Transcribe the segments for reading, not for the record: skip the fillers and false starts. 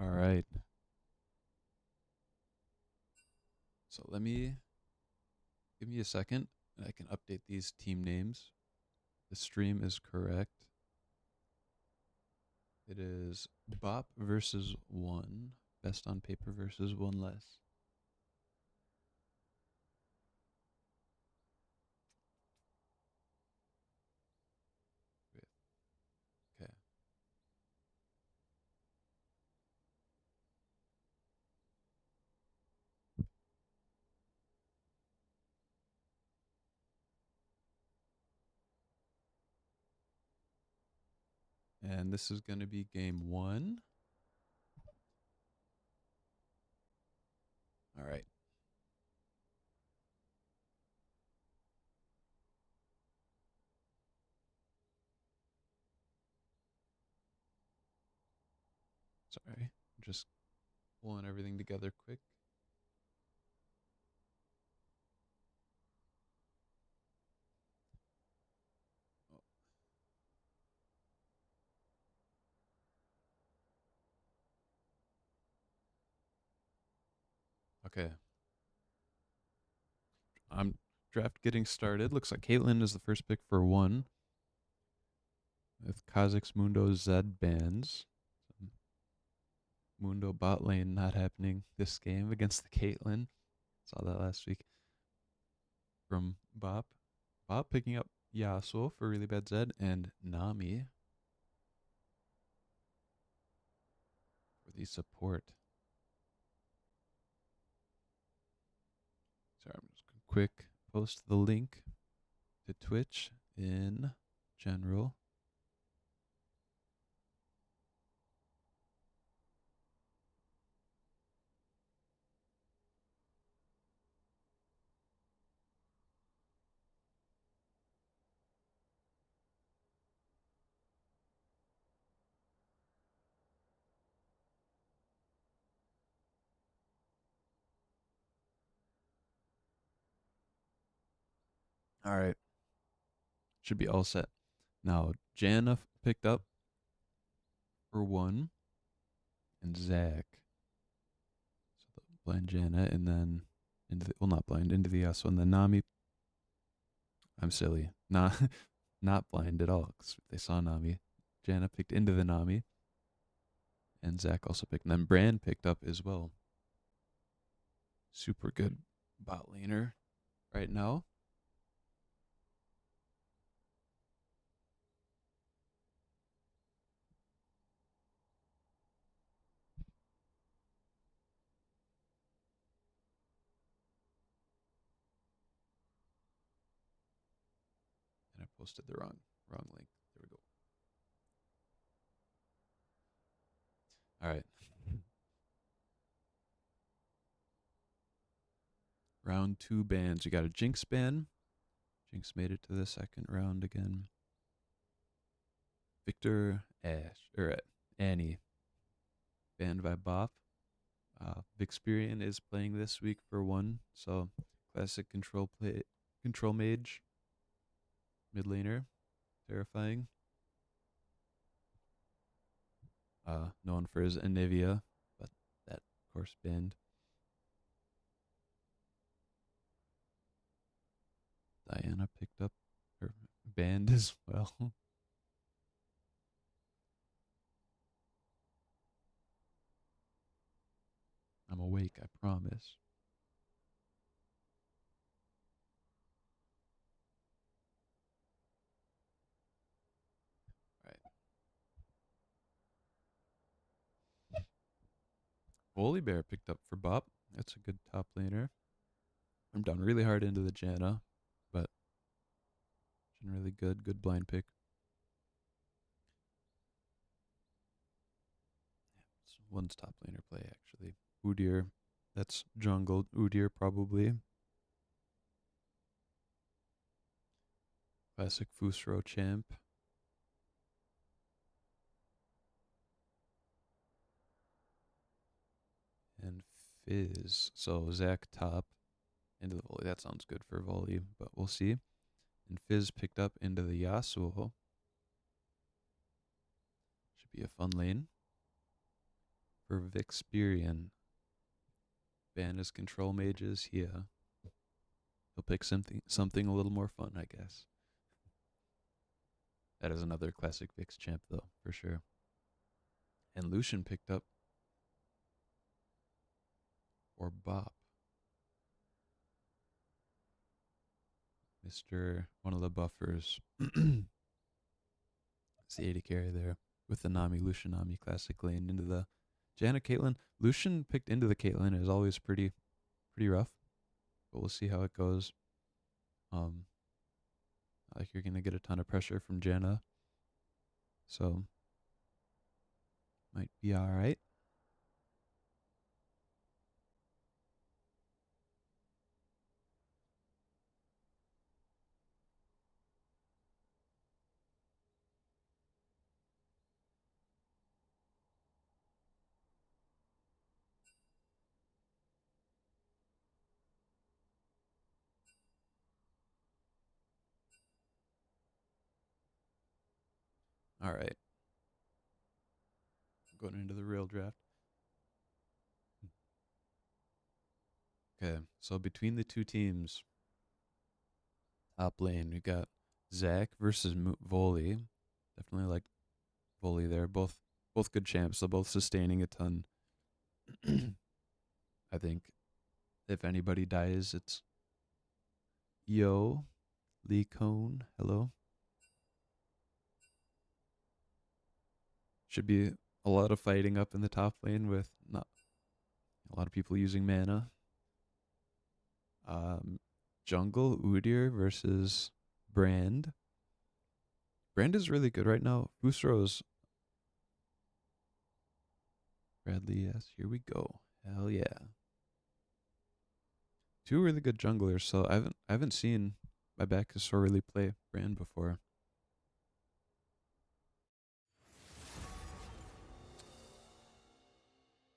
All right. So give me a second and I can update these team names. The stream is correct. It is BOP versus 1. Best on paper versus 1 less. Okay. And this is going to be game 1. All right. Sorry. I'm just pulling everything together quick. Oh. Okay. I'm draft getting started. Looks like Caitlin is the first pick for 1 with Kazakh's Mundo Z bands. Mundo bot lane not happening this game against the Caitlyn. Saw that last week from Bop. Bop picking up Yasuo for really bad Zed and Nami for the support. Sorry, I'm just going to quick post the link to Twitch in general. All right. Should be all set. Now, Janna picked up for 1 and Zach. So the blind Janna and then not blind, into the Yasuo and then Nami. I'm silly. Not blind at all because they saw Nami. Janna picked into the Nami. And Zach also picked. And then Brand picked up as well. Super good bot laner right now. And I posted the wrong link. There we go. All right. Round 2 bans. You got a Jinx ban. Jinx made it to the second round again. Victor Annie banned by Bop. Vixperian is playing this week for 1, so classic control mage, mid laner, terrifying. Known for his Anivia, but that of course banned. Diana picked up her band as well. I'm awake, I promise. Right. Volibear picked up for Bop. That's a good top laner. I'm down really hard into the Janna, but generally good. Good blind pick. This one's top laner play, actually. Udyr. That's jungle. Udyr, probably. Classic Fusro champ. And Fizz. So Zach top into the volley. That sounds good for volley, but we'll see. And Fizz picked up into the Yasuo. Should be a fun lane. for Vixperian. Ban his control mages. Yeah. He'll pick something a little more fun, I guess. That is another classic Vix champ, though, for sure. And Lucian picked up or BOP. Mr. One of the buffers. It's the 80 carry there with the Nami, Lucian Nami classic lane into the Janna Caitlyn. Lucian picked into the Caitlyn is always pretty rough, but we'll see how it goes. I like you're gonna get a ton of pressure from Janna, so might be all right. All right, going into the real draft. Okay, so between the two teams, top lane we got Zach versus Volley. Definitely like Volley there. Both good champs. They're both sustaining a ton. I think if anybody dies, it's Yo Lee Cone. Hello. Should be a lot of fighting up in the top lane with not a lot of people using mana. Um, Jungle Udyr versus Brand. Brand is really good right now. Fusro's Bradley, yes, here we go. Hell yeah. Two really good junglers, so I haven't seen my back is really play Brand before.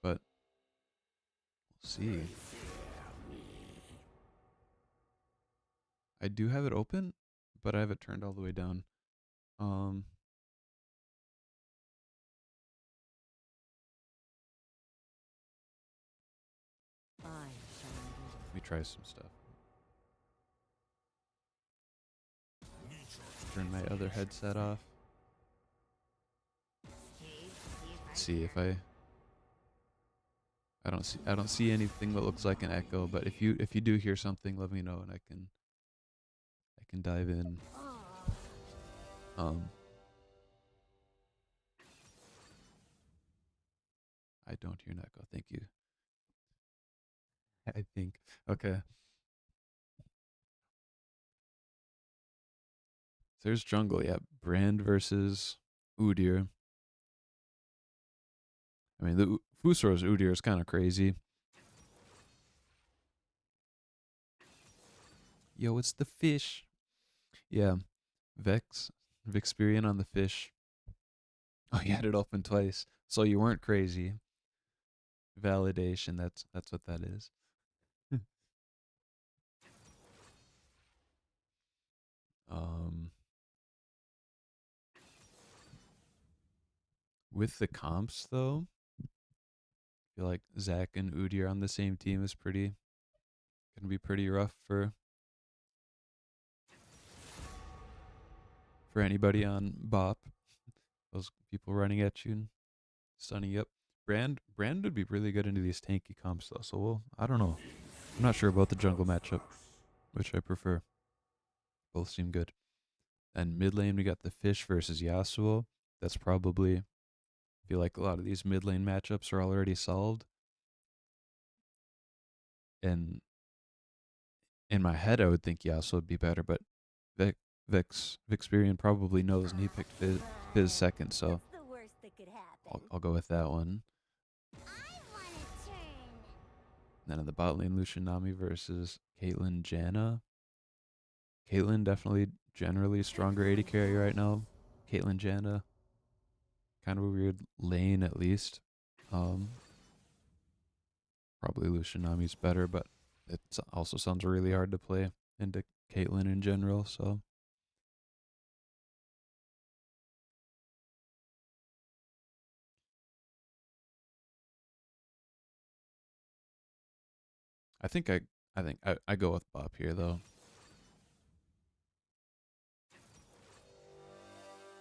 But we'll see. I do have it open, but I have it turned all the way down. Um Let me try some stuff. Turn my other headset off. Let's see if I don't see anything that looks like an echo, but if you do hear something, let me know and I can dive in. Um I don't hear an echo. Thank you. I think okay. There's jungle, yeah. Brand versus Udyr. I mean, the Fusro's Udyr is kind of crazy. Yo, it's the fish. Yeah, Vixperian on the fish. Oh, you had it open twice, so you weren't crazy. Validation. That's what that is. um, with the comps though, I feel like Zach and Udyr on the same team is gonna be pretty rough for anybody on BOP. Those people running at you and stunning you up. Brand would be really good into these tanky comps though. So I don't know. I'm not sure about the jungle matchup, which I prefer. Both seem good. And mid lane we got the fish versus Yasuo. That's probably I feel like a lot of these mid lane matchups are already solved. And in my head I would think Yasuo would be better, but Vixperian probably knows and he picked Fizz second, so I'll go with that one. Then in the bot lane, Lucian Nami versus Caitlyn Janna. Caitlyn definitely generally stronger 80 carry right now. Caitlyn Janna, kind of a weird lane at least. Um, Probably Lucian Nami's better, but it also sounds really hard to play into Caitlyn in general. So I think I go with BOP here though.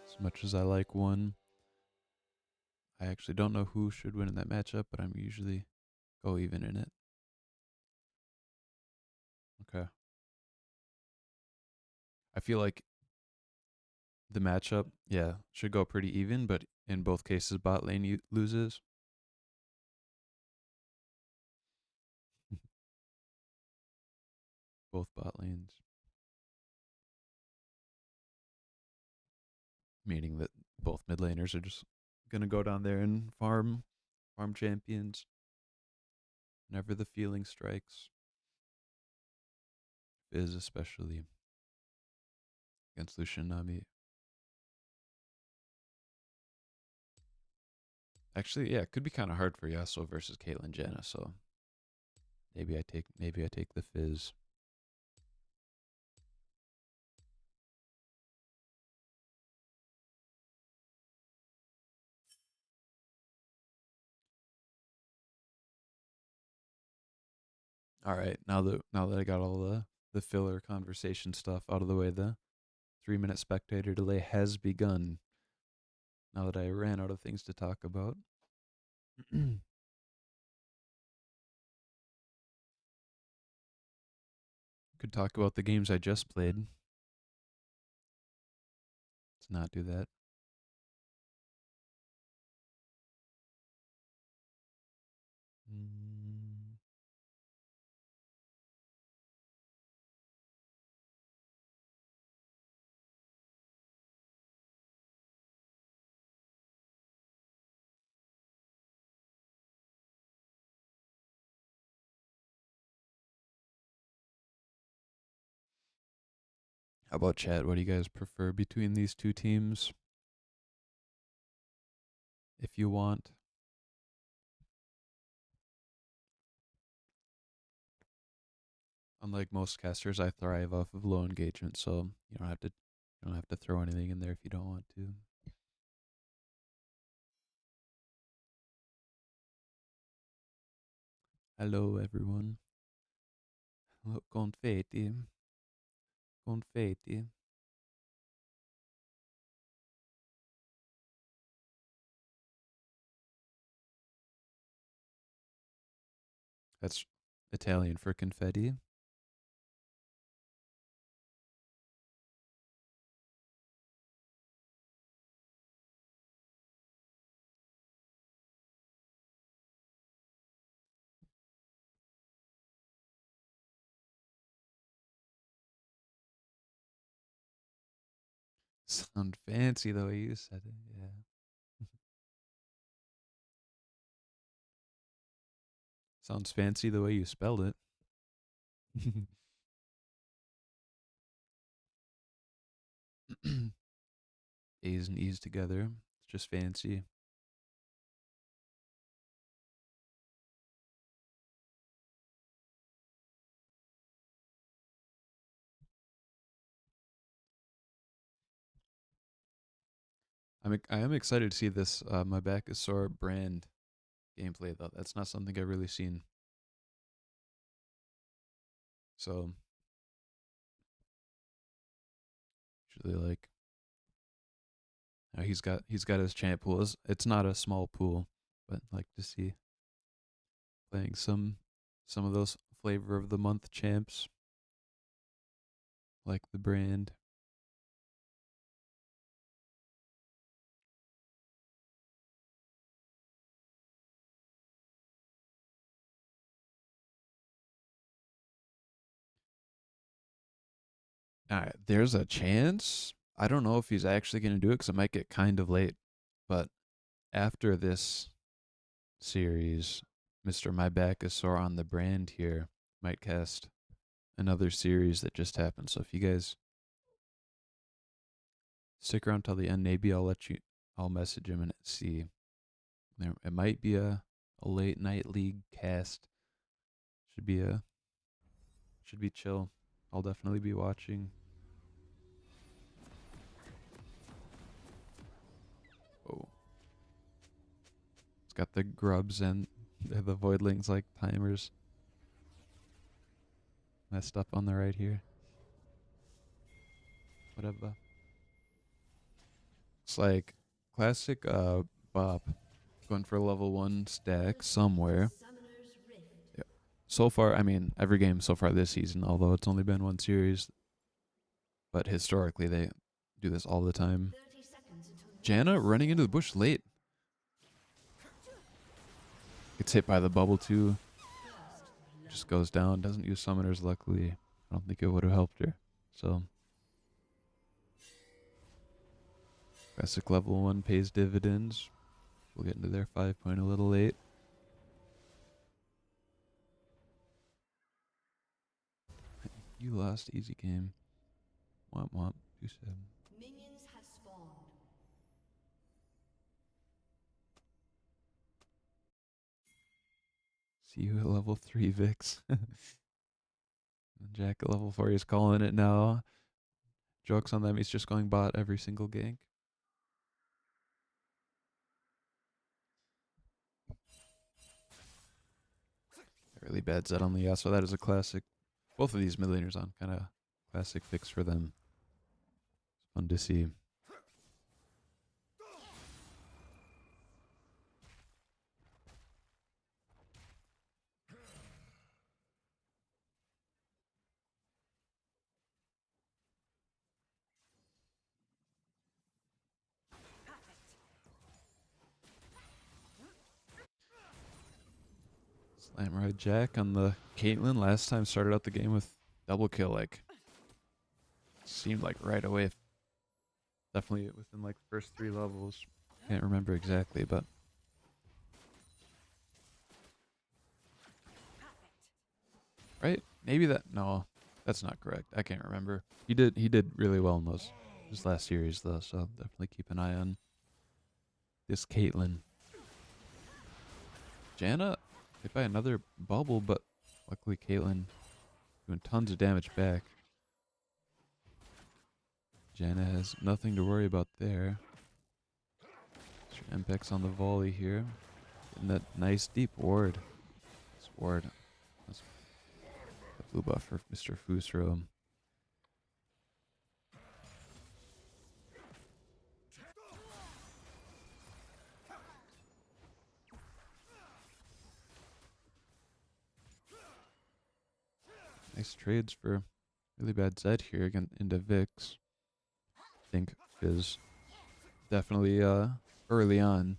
As much as I like one, I actually don't know who should win in that matchup, but I'm usually go even in it. Okay. I feel like the matchup, yeah, should go pretty even, but in both cases, bot lane loses. Both bot lanes, meaning that both mid laners are just gonna go down there and farm champions whenever the feeling strikes. Fizz especially against Lucian Nami. Actually, yeah, it could be kind of hard for Yasuo versus Caitlyn Jenna, so maybe I take the Fizz. All right, now that I got all the filler conversation stuff out of the way, the 3 minute spectator delay has begun. Now that I ran out of things to talk about. Could talk about the games I just played. Let's not do that. Mm. How about chat? What do you guys prefer between these two teams? If you want. Unlike most casters, I thrive off of low engagement, so you don't have to throw anything in there if you don't want to. Hello everyone. Hello, confetti. Confetti. That's Italian for confetti. Sound fancy the way you said it, yeah. Sounds fancy the way you spelled it. A's and E's together. It's just fancy. I am excited to see this My Back is Sore brand gameplay though. That's not something I've really seen. So usually like he's got his champ pool. It's not a small pool, but like to see playing some of those flavor of the month champs like the brand. There's a chance. I don't know if he's actually going to do it because it might get kind of late. But after this series, Mr. My Back is Sore on the brand here might cast another series that just happened. So if you guys stick around till the end, maybe I'll message him and see. It might be a late night league cast. Should be a should be chill. I'll definitely be watching. Oh, it's got the grubs and the voidlings like timers. messed up on the right here. Whatever. It's like classic BOP. Going for a level 1 stack somewhere. Yeah. So far, I mean, every game so far this season, although it's only been one series, but historically they do this all the time. Janna running into the bush late. Gets hit by the bubble too. Just goes down. Doesn't use summoners, luckily. I don't think it would have helped her. So, classic level 1 pays dividends. We'll get into their 5 point a little late. You lost, easy game. Womp womp. 2-7. Minions have spawned. See you at level 3, Vix. Jack at level 4, he's calling it now. Joke's on them, he's just going bot every single gank. Really bad Zed on the Yasuo. That is a classic. Both of these mid laners on kind of classic fix for them. It's fun to see. Slam right Jack on the Caitlyn. Last time started out the game with double kill, like seemed like right away. Definitely within like the first 3 levels. Can't remember exactly, but right? Maybe that no, that's not correct. I can't remember. He did really well in those his last series though, so definitely keep an eye on this Caitlyn. Janna hit by another bubble, but luckily Caitlyn doing tons of damage back. Janna has nothing to worry about there. Mpex on the volley here. Getting that nice deep ward. This ward. That's a blue buff for Mr. Fusro. Nice trades for really bad Zed here again into Vix. I think is definitely early on.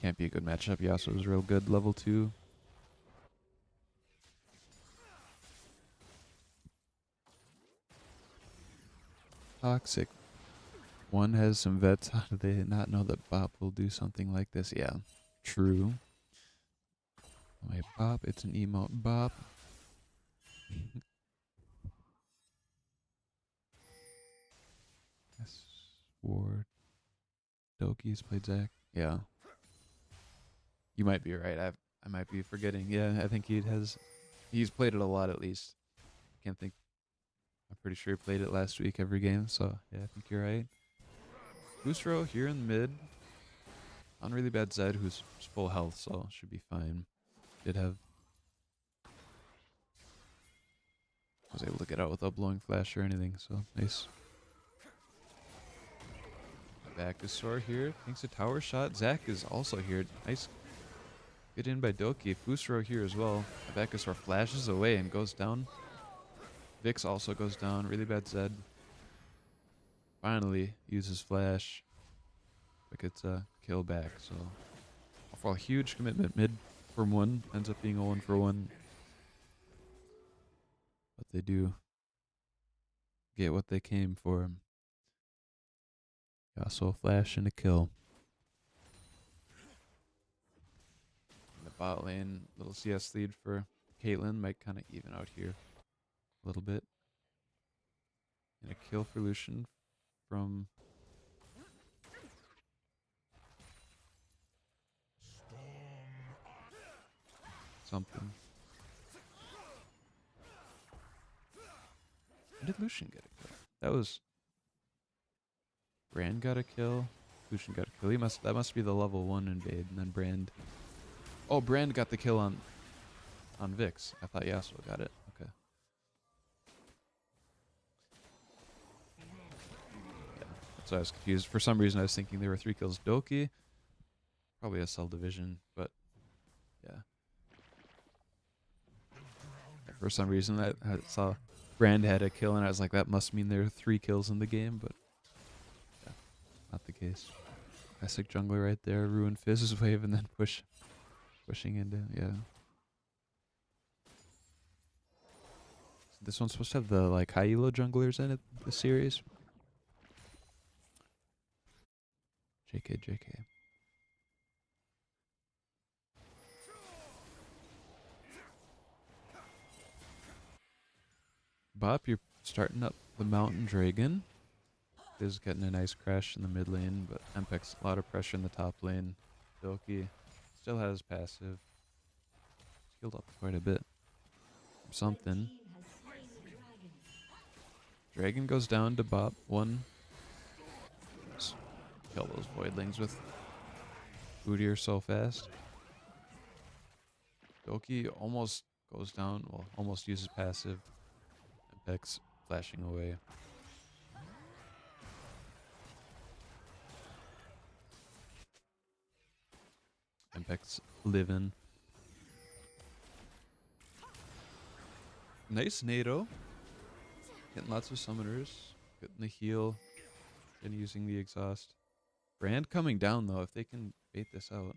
Can't be a good matchup. Yasuo is real good, level 2. Toxic. One has some vets. How do they not know that BOP will do something like this? Yeah, true. My BOP, it's an emote BOP. Yes, Ward. Doki's played Zac. Yeah. You might be right. I might be forgetting. Yeah, I think he's played it a lot at least. Can't think. I'm pretty sure he played it last week every game. So yeah, I think you're right. Fusro here in the mid. On really bad Zed, who's full health, so should be fine. Did have. Was able to get out without blowing flash or anything, so nice. Backusaur here. Thanks a tower shot. Zac is also here. Nice. Get in by Doki. Fusro here as well. Backusaur flashes away and goes down. Vix also goes down. Really bad Zed. Finally uses flash. But gets a kill back. So overall huge commitment. Mid from 1 ends up being a 1 for 1. But they do get what they came for. Yasuo flash and a kill. In the bot lane, little CS lead for Caitlyn might kind of even out here a little bit. And a kill for Lucian from something. When did Lucian get a kill? That was Brand got a kill. Lucian got a kill. That must be the level 1 invade, and then Brand. Oh, Brand got the kill on Vix. I thought Yasuo got it. Okay. So I was confused. For some reason, I was thinking there were 3 kills. Doki, probably a cell division, but yeah. For some reason, I saw Brand had a kill, and I was like, that must mean there are 3 kills in the game, but yeah, not the case. Classic jungler right there. Ruin Fizz's wave and then pushing into, yeah. This one's supposed to have the like high elo junglers in it, the series. JK, JK. BOP, you're starting up the Mountain Dragon. Is getting a nice crash in the mid lane, but Empek's a lot of pressure in the top lane. Doki still has passive. He's healed up quite a bit. Something. Dragon goes down to BOP. One. Just kill those voidlings with Bootier so fast. Doki almost goes down. Well, almost uses passive. Empek's flashing away. Empek's living. Nice NATO. Getting lots of summoners. Getting the heal. And using the exhaust. Brand coming down though, if they can bait this out.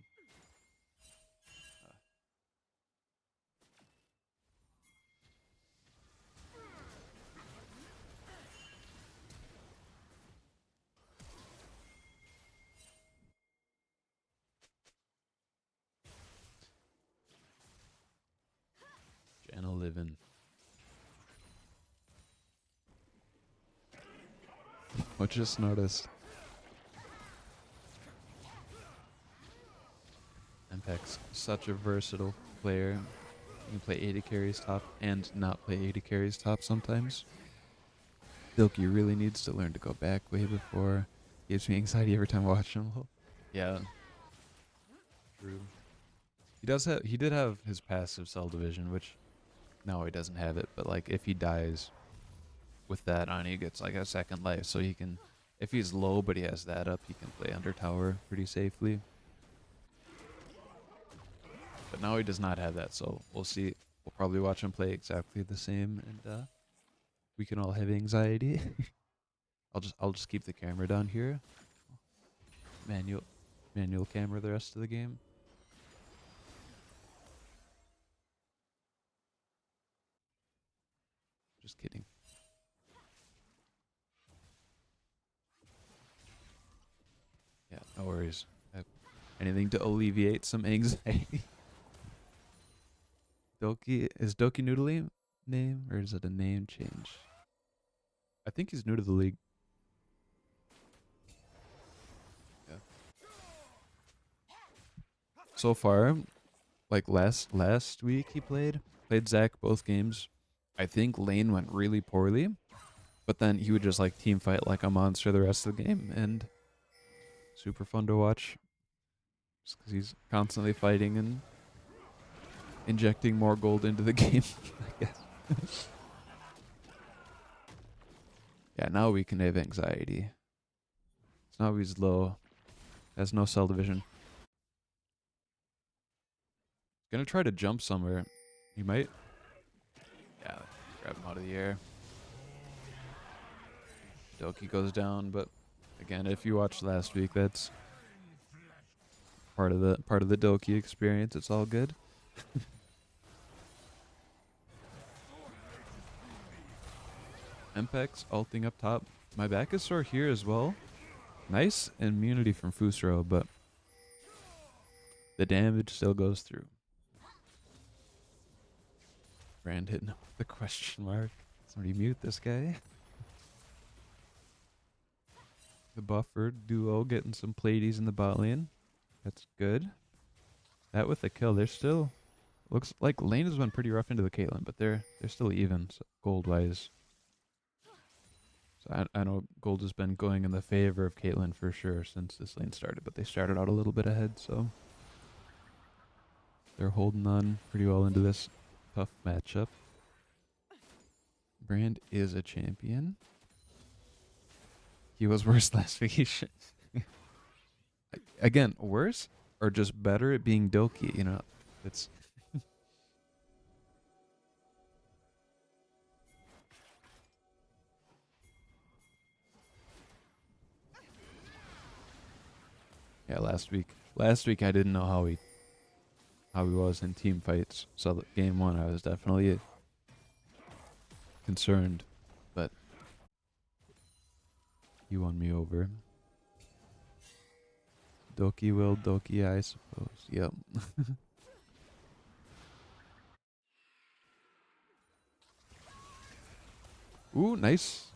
Janna living. I just noticed. Empek's such a versatile player. You can play 80 carries top and not play 80 carries top sometimes. Silky really needs to learn to go back way before. Gives me anxiety every time I watch him. Yeah. True. He did have his passive cell division, which now he doesn't have it, but like if he dies with that on, he gets like a second life, so he can, if he's low but he has that up, he can play under tower pretty safely. But now he does not have that, so we'll see. We'll probably watch him play exactly the same, and we can all have anxiety. I'll just keep the camera down here. Manual camera the rest of the game. Just kidding. Yeah, no worries. Anything to alleviate some anxiety. Doki, is Doki new to the name, or is it a name change? I think he's new to the league. Yeah. So far, like last week he played Zach both games. I think lane went really poorly, but then he would just like team fight like a monster the rest of the game, and super fun to watch. Just because he's constantly fighting and injecting more gold into the game, I guess. Yeah, now we can have anxiety. So now he's low. Has no cell division. Gonna try to jump somewhere. He might. Yeah, grab him out of the air. Doki goes down, but again, if you watched last week, that's part of the Doki experience. It's all good. Empek's ulting up top. My back is sore here as well. Nice immunity from Fusro, but the damage still goes through. Brand hitting with the question mark. Somebody mute this guy. The buffer duo getting some platies in the bot lane. That's good. That with the kill, they're still, looks like lane has been pretty rough into the Caitlyn, but they're still even so gold wise. So I know gold has been going in the favor of Caitlyn for sure since this lane started, but they started out a little bit ahead, so they're holding on pretty well into this tough matchup. Brand is a champion. He was worse last week. He should- Again, worse or just better at being Doki, you know? It's yeah, last week. Last week I didn't know how he was in team fights. So game 1 I was definitely concerned, but he won me over. Doki will, Doki I suppose. Yep. Ooh, nice.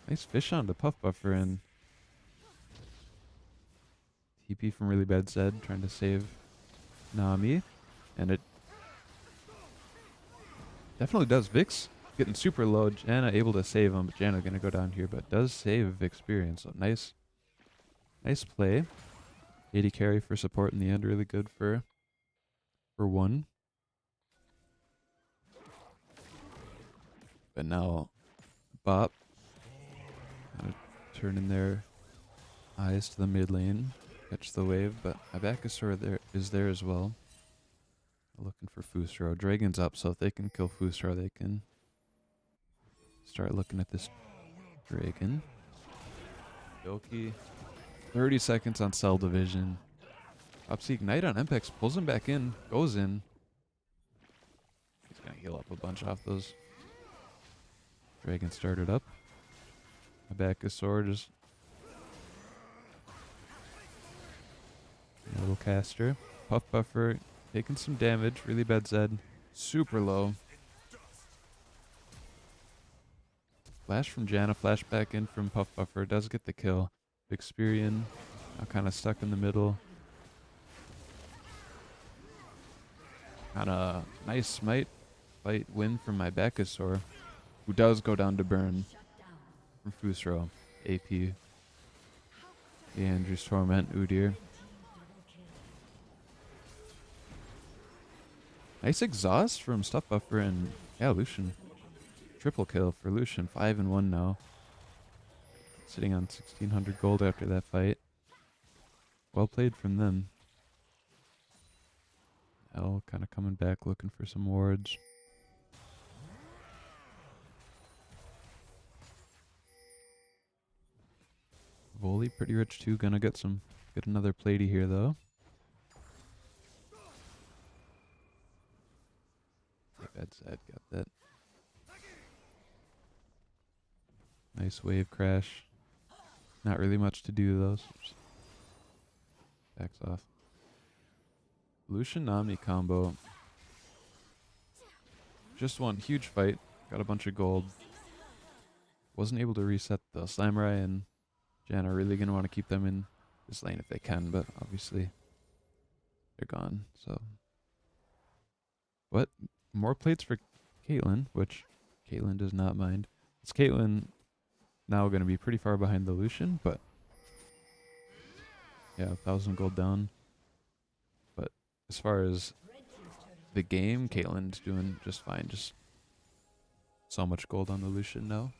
Nice fish on the puff buffer and TP from really bad Zed trying to save Nami. And it definitely does. Vix getting super low. Janna able to save him, but Janna gonna go down here, but does save experience. So nice play. 80 carry for support in the end, really good for one. But now BOP kind of turning their eyes to the mid lane, catch the wave, but Abacusor there is there as well. Looking for Fusro. Dragon's up, so if they can kill Fusro, they can start looking at this Dragon. Doki. 30 seconds on Cell Division. Opsy Ignite on Mpex, pulls him back in, goes in. He's gonna heal up a bunch off those. Dragon started up. Abacusor just a little caster. Puff Buffer taking some damage, really bad Zed. Super low. Flash from Janna, flash back in from Puff Buffer, does get the kill. Vixperian now kind of stuck in the middle. Kind of nice smite fight win from my Backusaur, who does go down to burn from Fusro. AP. Andrew's Torment, Udyr. Nice exhaust from Stuff Buffer and yeah, Lucian. Triple kill for Lucian, 5-1 now. Sitting on 1600 gold after that fight. Well played from them. L kind of coming back looking for some wards. Volley pretty rich too. Gonna get another platey here though. Bad side, got that. Nice wave crash. Not really much to do though. So backs off. Lucian Omni combo. Just one huge fight. Got a bunch of gold. Wasn't able to reset the Slamurai, and Janna are really gonna want to keep them in this lane if they can, but obviously they're gone. So what? More plates for Caitlyn, which Caitlyn does not mind. It's Caitlyn now going to be pretty far behind the Lucian, but yeah, 1,000 gold down. But as far as the game, Caitlyn's doing just fine. Just so much gold on the Lucian now.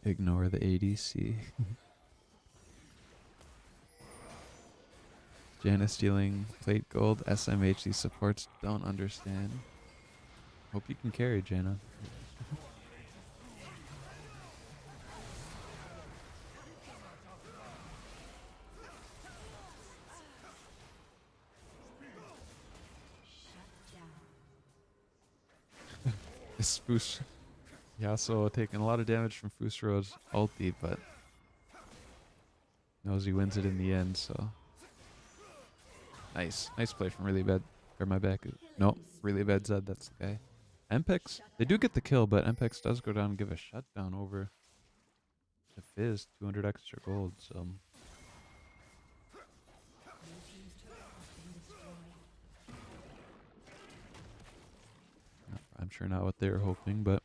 Ignore the ADC. Janna stealing plate gold. SMHC supports don't understand. Hope you can carry, Janna. This Fus Yasuo taking a lot of damage from Fusro's ulti, but knows he wins it in the end, so nice play from really bad. Or my back. Nope, really bad Zed. That's the guy. Mpex, they do get the kill, but Mpex does go down and give a shutdown over the Fizz, 200 extra gold. So I'm sure not what they were hoping, but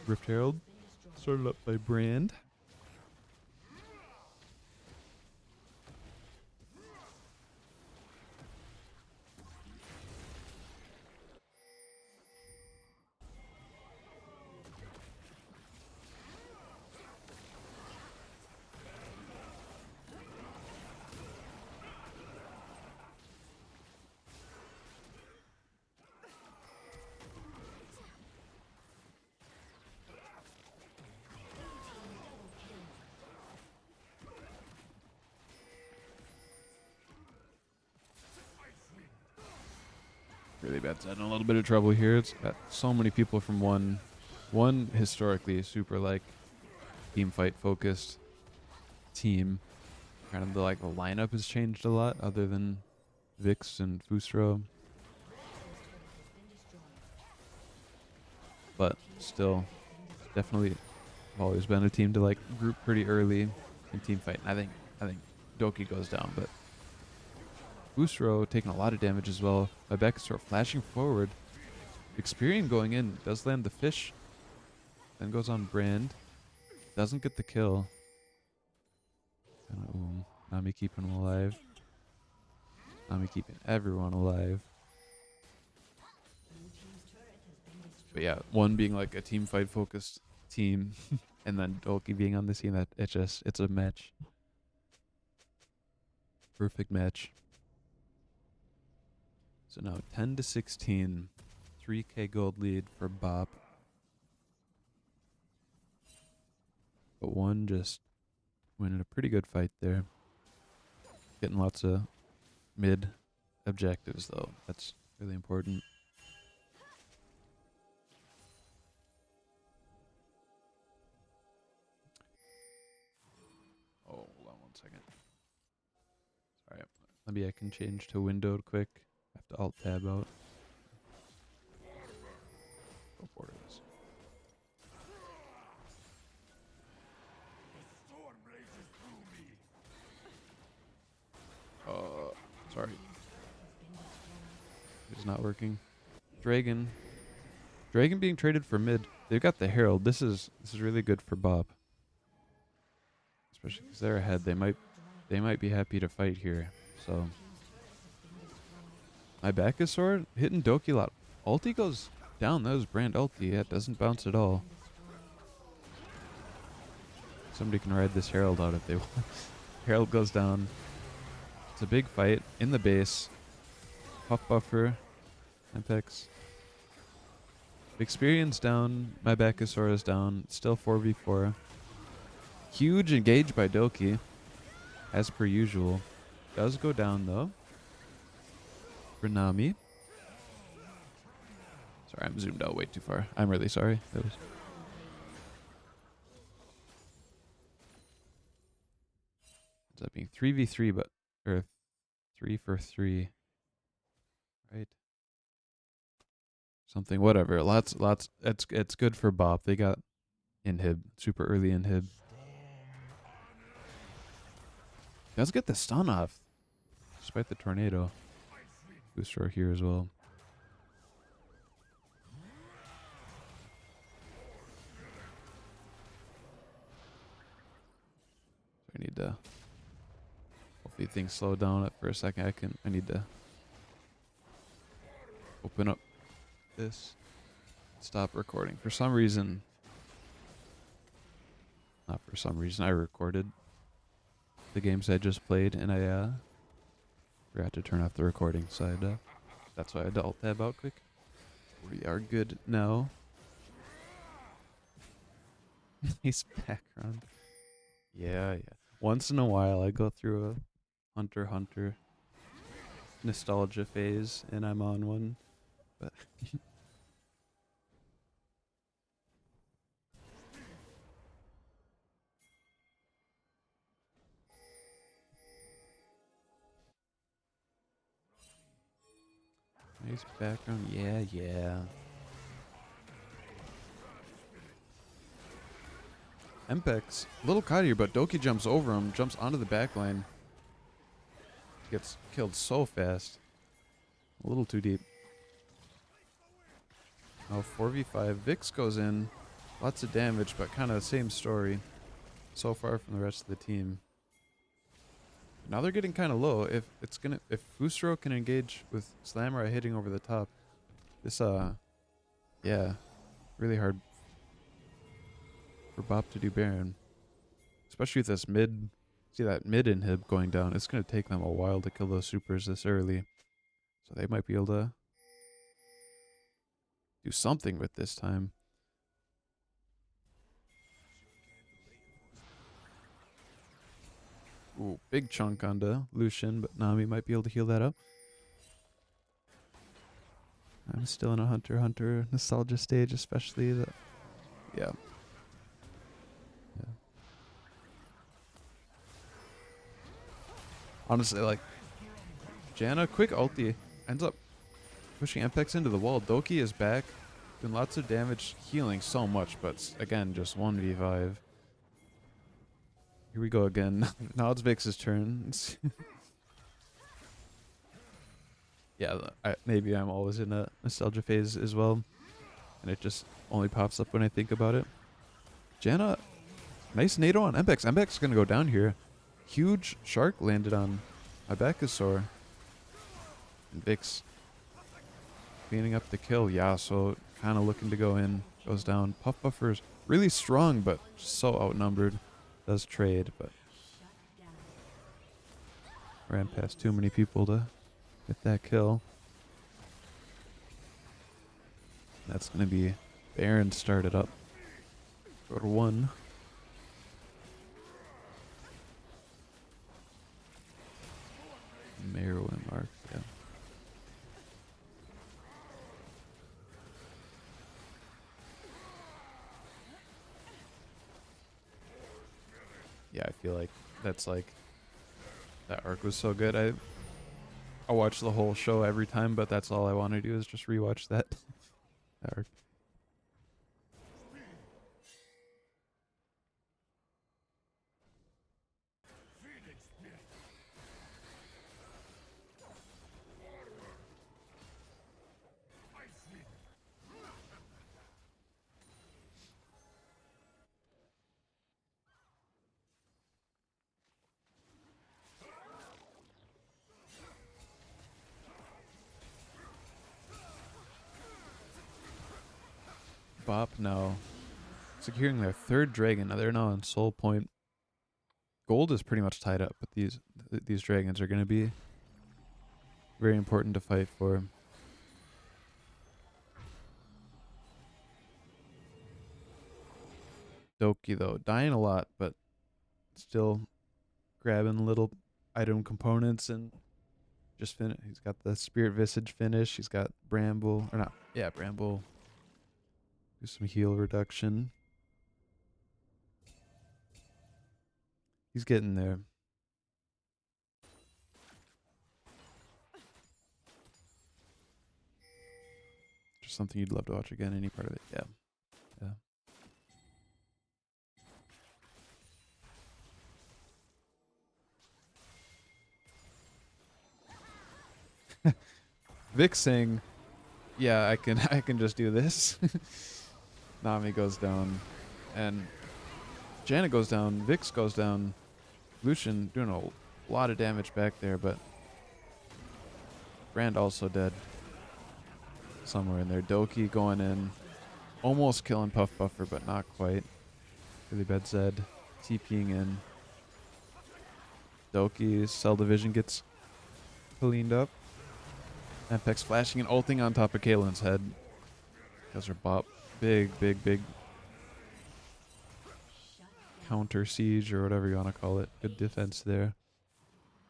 Rift Herald started up by Brand. Bet's in a little bit of trouble here. It's got so many people from one historically super like team fight focused team. Kind of the lineup has changed a lot other than Vix and Fusro. But still, definitely always been a team to like group pretty early in team fight. And I think Doki goes down, but Fusro taking a lot of damage as well. Ibexor flashing forward. Experian going in, does land the fish, then goes on Brand. Doesn't get the kill. Nami keeping him alive. Nami keeping everyone alive. But yeah, one being like a team fight focused team, and then Doki being on the team, that it's a match. Perfect match. So now 10-16, 3K gold lead for BOP. But one just winning a pretty good fight there. Getting lots of mid objectives though. That's really important. Oh, hold on 1 second. Sorry. Maybe I can change to windowed quick. I have to alt tab out. Go borderless. Sorry. It's not working. Dragon being traded for mid. They've got the Herald. This is really good for BOP. Especially because they're ahead. They might be happy to fight here. So my back is sore. Hitting Doki a lot. Ulti goes down. That was Brand ulti. Yeah, it doesn't bounce at all. Somebody can ride this Herald out if they want. Herald goes down. It's a big fight in the base. Puff buffer. Impex. Experience down. My Bacchosaur is down. Still 4v4. Huge engage by Doki. As per usual. Does go down though. For Nami. Sorry, I'm zoomed out way too far. I'm really sorry. That was... Ends up being 3v3, but... Or 3 for 3. Right? Something, whatever. Lots. It's good for BOP. They got inhib. Super early inhib. Does get the stun off. Despite the tornado. Booster here as well. So I need to... Hopefully things slow down for a second. I need to... Open up this. Stop recording. For some reason... Not for some reason. I recorded the games I just played and I forgot to turn off the recording. So that's why I had to alt tab out quick. We are good now. Nice background. Yeah. Once in a while I go through a Hunter x Hunter nostalgia phase and I'm on one. But nice background. Yeah. Mpex, a little caught here, but Doki jumps over him, jumps onto the backline. Gets killed so fast. A little too deep. Oh, 4v5. Vix goes in. Lots of damage, but kind of the same story so far from the rest of the team. Now they're getting kind of low. If Fusro can engage with Slammer hitting over the top, this yeah, really hard for BOP to do Baron. Especially with this mid, see that mid inhib going down. It's gonna take them a while to kill those supers this early, so they might be able to do something with this time. Ooh, big chunk onto Lucian, but Nami might be able to heal that up. I'm still in a Hunter x Hunter nostalgia stage, especially the yeah. Yeah. Honestly, like Janna, quick ulti ends up pushing Mpex into the wall. Doki is back, doing lots of damage, healing so much, but again, just 1v5. Here we go again. Now it's Vix's turn. Yeah, maybe I'm always in a nostalgia phase as well, and it just only pops up when I think about it. Janna, nice NATO on Mpex. Mpex is gonna go down here. Huge shark landed on my back is sore. And Vix cleaning up the kill. Yasuo kind of looking to go in. Goes down. Puff Buffer's really strong, but so outnumbered. Does trade, but ran past too many people to get that kill. That's going to be Baron started up. Go to 1. Merwin Mark, yeah. Yeah, I feel like that's like that arc was so good. I watch the whole show every time, but that's all I want to do is just rewatch that, that arc. BOP now securing their 3rd dragon. Now they're now on Soul Point. Gold is pretty much tied up, but these dragons are going to be very important to fight for. Doki though, dying a lot, but still grabbing little item components and just finish. He's got the Spirit Visage finish. He's got Bramble, or not? Yeah, Bramble. Do some heal reduction. He's getting there. Just something you'd love to watch again. Any part of it, yeah, yeah. Vic saying, "Yeah, I can, I can just do this." Nami goes down, and Janet goes down. Vix goes down. Lucian doing a lot of damage back there, but Brand also dead. Somewhere in there. Doki going in. Almost killing Puff Buffer, but not quite. Really bad Zed. TPing in. Doki's Cell Division gets cleaned up. Apex flashing and ulting on top of Kaylin's head. Those are bop. Big, big, big counter siege or whatever you want to call it. Good defense there.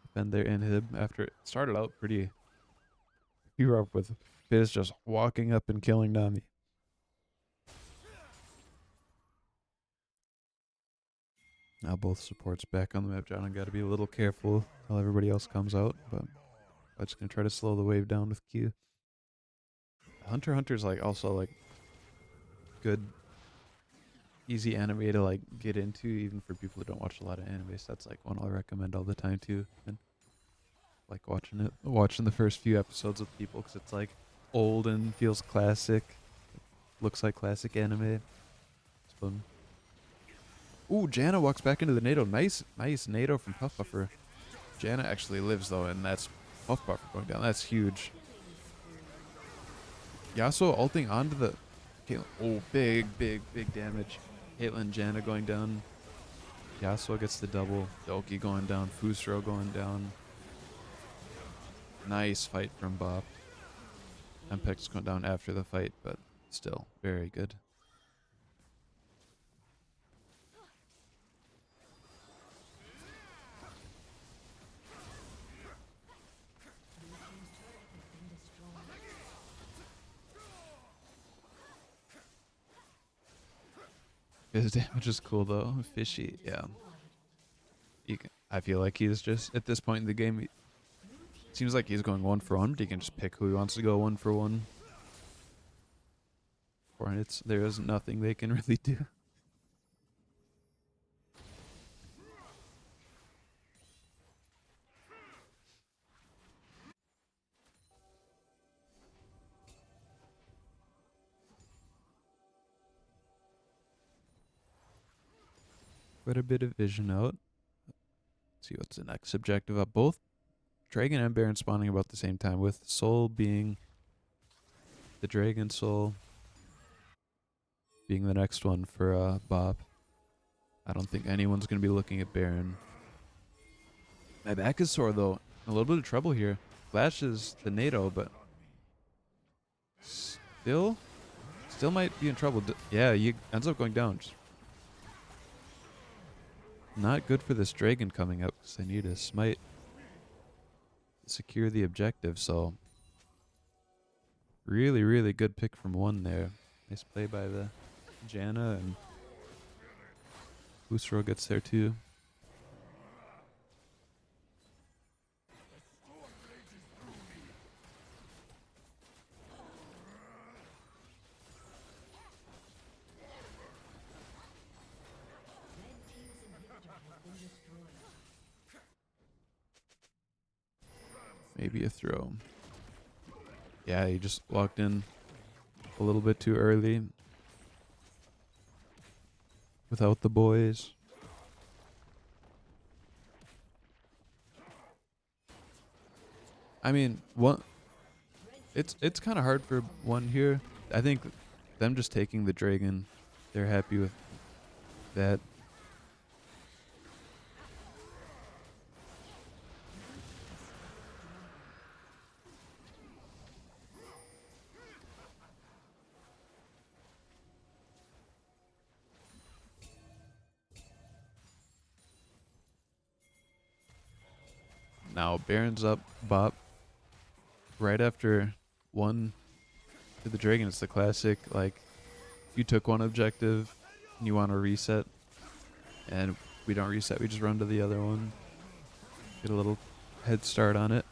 Defend their inhib after it started out pretty. You were up with Fizz just walking up and killing Nami. Now both supports back on the map. John, I got to be a little careful while everybody else comes out, but I'm just gonna try to slow the wave down with Q. Hunter x Hunter's like also like good, easy anime to like get into, even for people who don't watch a lot of anime. So that's like one I'll recommend all the time too. And like watching the first few episodes with people because it's like old and feels classic, looks like classic anime. It's fun. Ooh, Janna walks back into the NATO. Nice NATO from Puff Buffer. Janna actually lives though, and that's Puff Buffer going down. That's huge. Yasuo ulting onto the Caitlyn. Oh, big damage. Caitlyn, Janna going down. Yasuo gets the double. Doki going down. Fusro going down. Nice fight from Bop. Mpex going down after the fight, but still very good. His damage is cool though. Fishy, yeah. I feel like he's just at this point in the game. It seems like he's going 1 for 1, but he can just pick who he wants to go 1 for 1. For it's there is nothing they can really do. Quite a bit of vision out. Let's see what's the next objective up. Both Dragon and Baron spawning about the same time, with Soul being the Dragon Soul being the next one for BOP. I don't think anyone's going to be looking at Baron. My back is sore though. A little bit of trouble here. Flash is the NATO, but still might be in trouble. Yeah, he ends up going down. Just not good for this Dragon coming up because they need a smite to secure the objective. So really, really good pick from one there. Nice play by the Janna, and Busro gets there too. Maybe a throw. Yeah, he just walked in a little bit too early without the boys. I mean, one. It's kind of hard for one here. I think them just taking the Dragon, they're happy with that. Now Baron's up, Bop. Right after one to the Dragon, it's the classic, like, if you took one objective and you want to reset, and we don't reset, we just run to the other one. Get a little head start on it.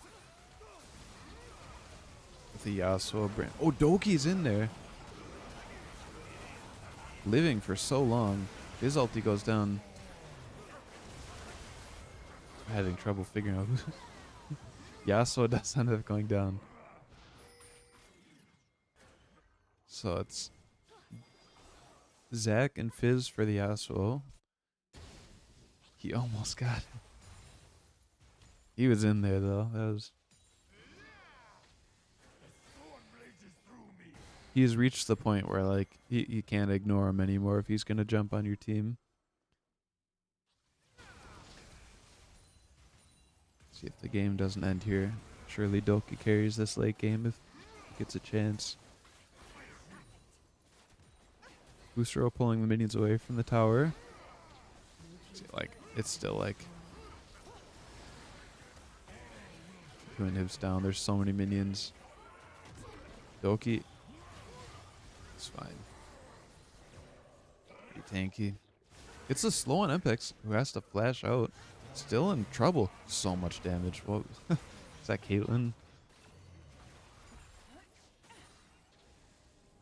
With the Yasuo brand. Oh, Doki's in there. Living for so long. His ulti goes down. I'm having trouble figuring out who. Yasuo does end up going down. So it's Zac and Fizz for the Yasuo. He almost got it. He was in there though. That was. He's reached the point where like you can't ignore him anymore if he's gonna jump on your team. See if the game doesn't end here. Surely Doki carries this late game if he gets a chance. Busro pulling the minions away from the tower. See, like, it's still like 2 inhibs down. There's so many minions. Doki. It's fine. Pretty tanky. It's the slow on Impex who has to flash out. Still in trouble. So much damage. What is that, Caitlyn?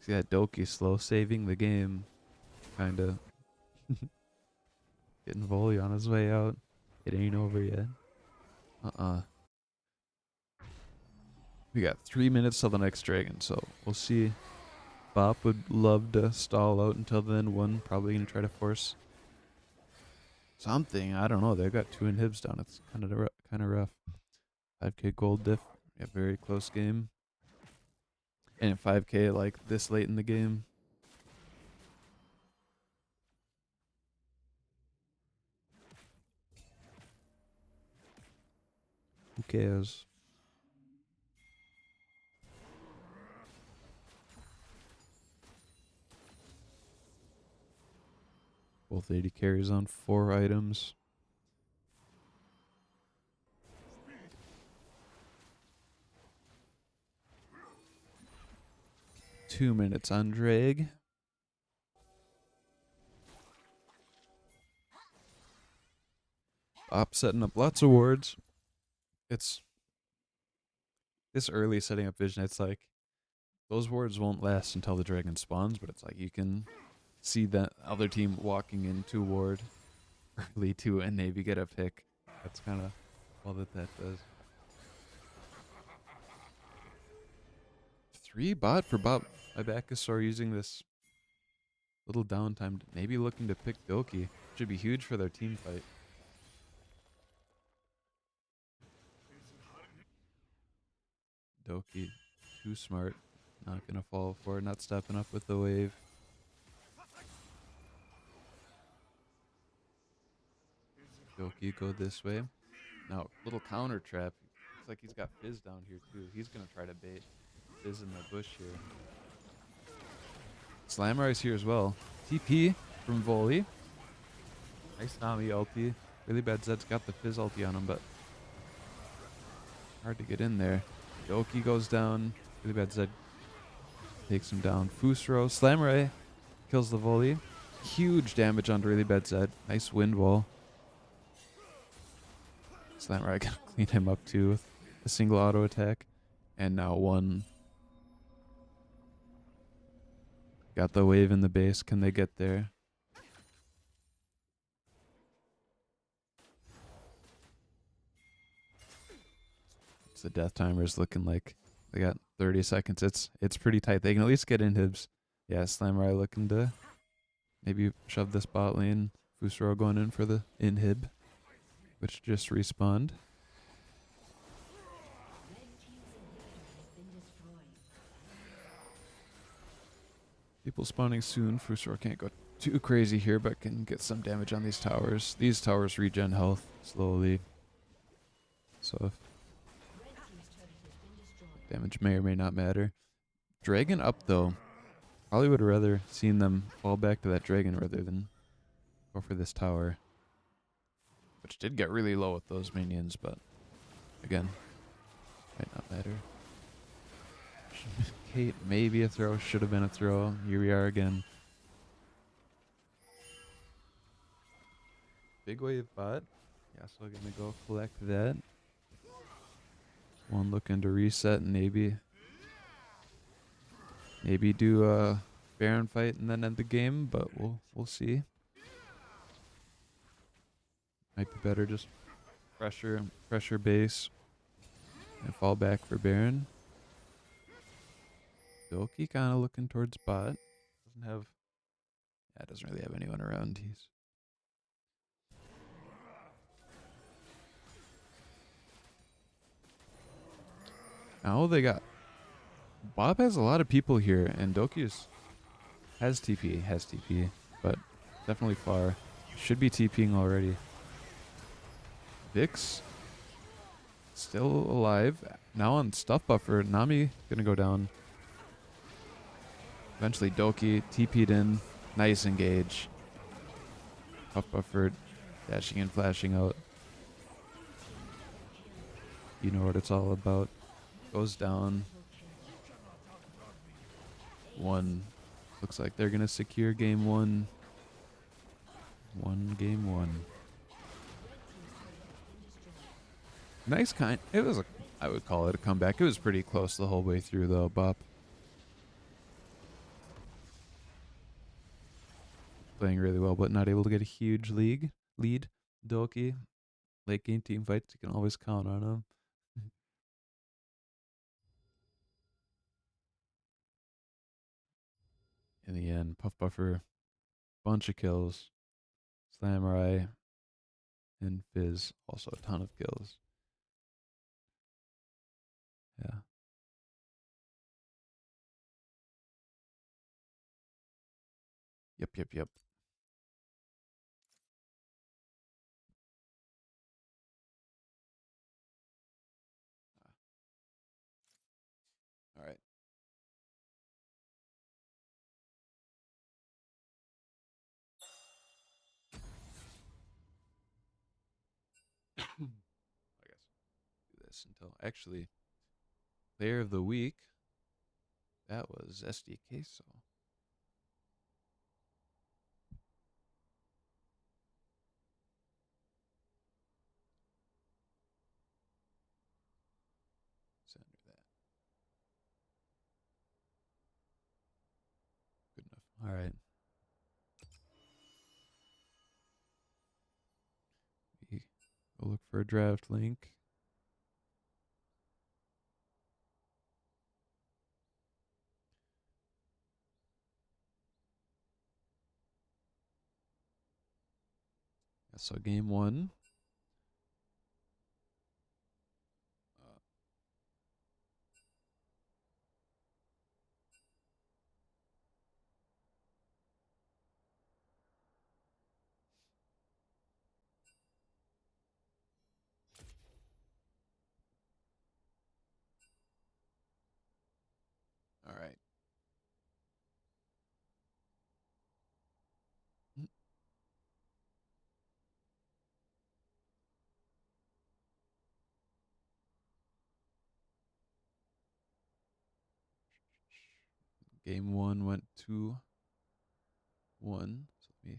See that Doki slow saving the game. Kinda. Getting volley on his way out. It ain't over yet. We got 3 minutes till the next Dragon, so we'll see. Bop would love to stall out until then. One probably gonna try to force something. I don't know. They've got 2 inhibs down. It's kind of rough. 5k gold diff. Yeah, very close game. And 5k like this late in the game. Who cares? Both 80 carries on 4 items. Two minutes on Drag. Op setting up lots of wards. It's this early setting up vision. It's like those wards won't last until the dragon spawns, but it's like you can see that other team walking into ward early too, and maybe get a pick. That's kind of all that does. 3 bot for bot. My Backusaur using this little downtime, maybe looking to pick Doki. Should be huge for their team fight. Doki, too smart. Not gonna fall for it. Not stepping up with the wave. Doki go this way. Now, little counter trap. Looks like he's got Fizz down here too. He's gonna try to bait Fizz in the bush here. Slamrise here as well. TP from Volley. Nice Nami ulti. Really bad Zed's got the Fizz ulti on him, but hard to get in there. Doki goes down. Really bad Zed takes him down. Fusro. Slamray kills the Volley. Huge damage onto really bad Zed. Nice wind wall. Slamray gonna clean him up too with a single auto attack. And now one. Got the wave in the base. Can they get there? It's the death timers looking like they got 30 seconds. It's pretty tight. They can at least get inhibs. Yeah, Slamrai looking to maybe shove this bot lane. Fusro going in for the inhib, which just respawned. People spawning soon. Fusro can't go too crazy here, but can get some damage on these towers. These towers regen health slowly. So if damage may or may not matter. Dragon up though. Probably would have rather seen them fall back to that dragon rather than go for this tower. Which did get really low with those minions, but again, might not matter. Kate, maybe a throw. Should have been a throw. Here we are again. Big wave bot. Yeah, so gonna go collect that. One looking to reset and maybe do a Baron fight and then end the game, but we'll see. Might be better just pressure base and fall back for Baron. Doki kind of looking towards bot. Doesn't really have anyone around. He's now they got Bob has a lot of people here, and Doki has TP, but definitely far. Should be TPing already. Vix still alive. Now on stuff buffer. Nami gonna go down. Eventually Doki TP'd in. Nice engage. Puff buffered. Dashing in, flashing out. You know what it's all about. Goes down. One. Looks like they're gonna secure game one. Game one. Nice kind. It was I would call it a comeback. It was pretty close the whole way through though, Bop. Playing really well, but not able to get a huge lead. Doki. Late game team fights, you can always count on him. In the end, Puff Buffer, bunch of kills. Slamurai and Fizz, also a ton of kills. Yeah. Yep. All right. I guess do this until actually player of the week. That was SDK. So All right. We'll look for a draft link. So game one. All right. Game one went 2-1. So let me.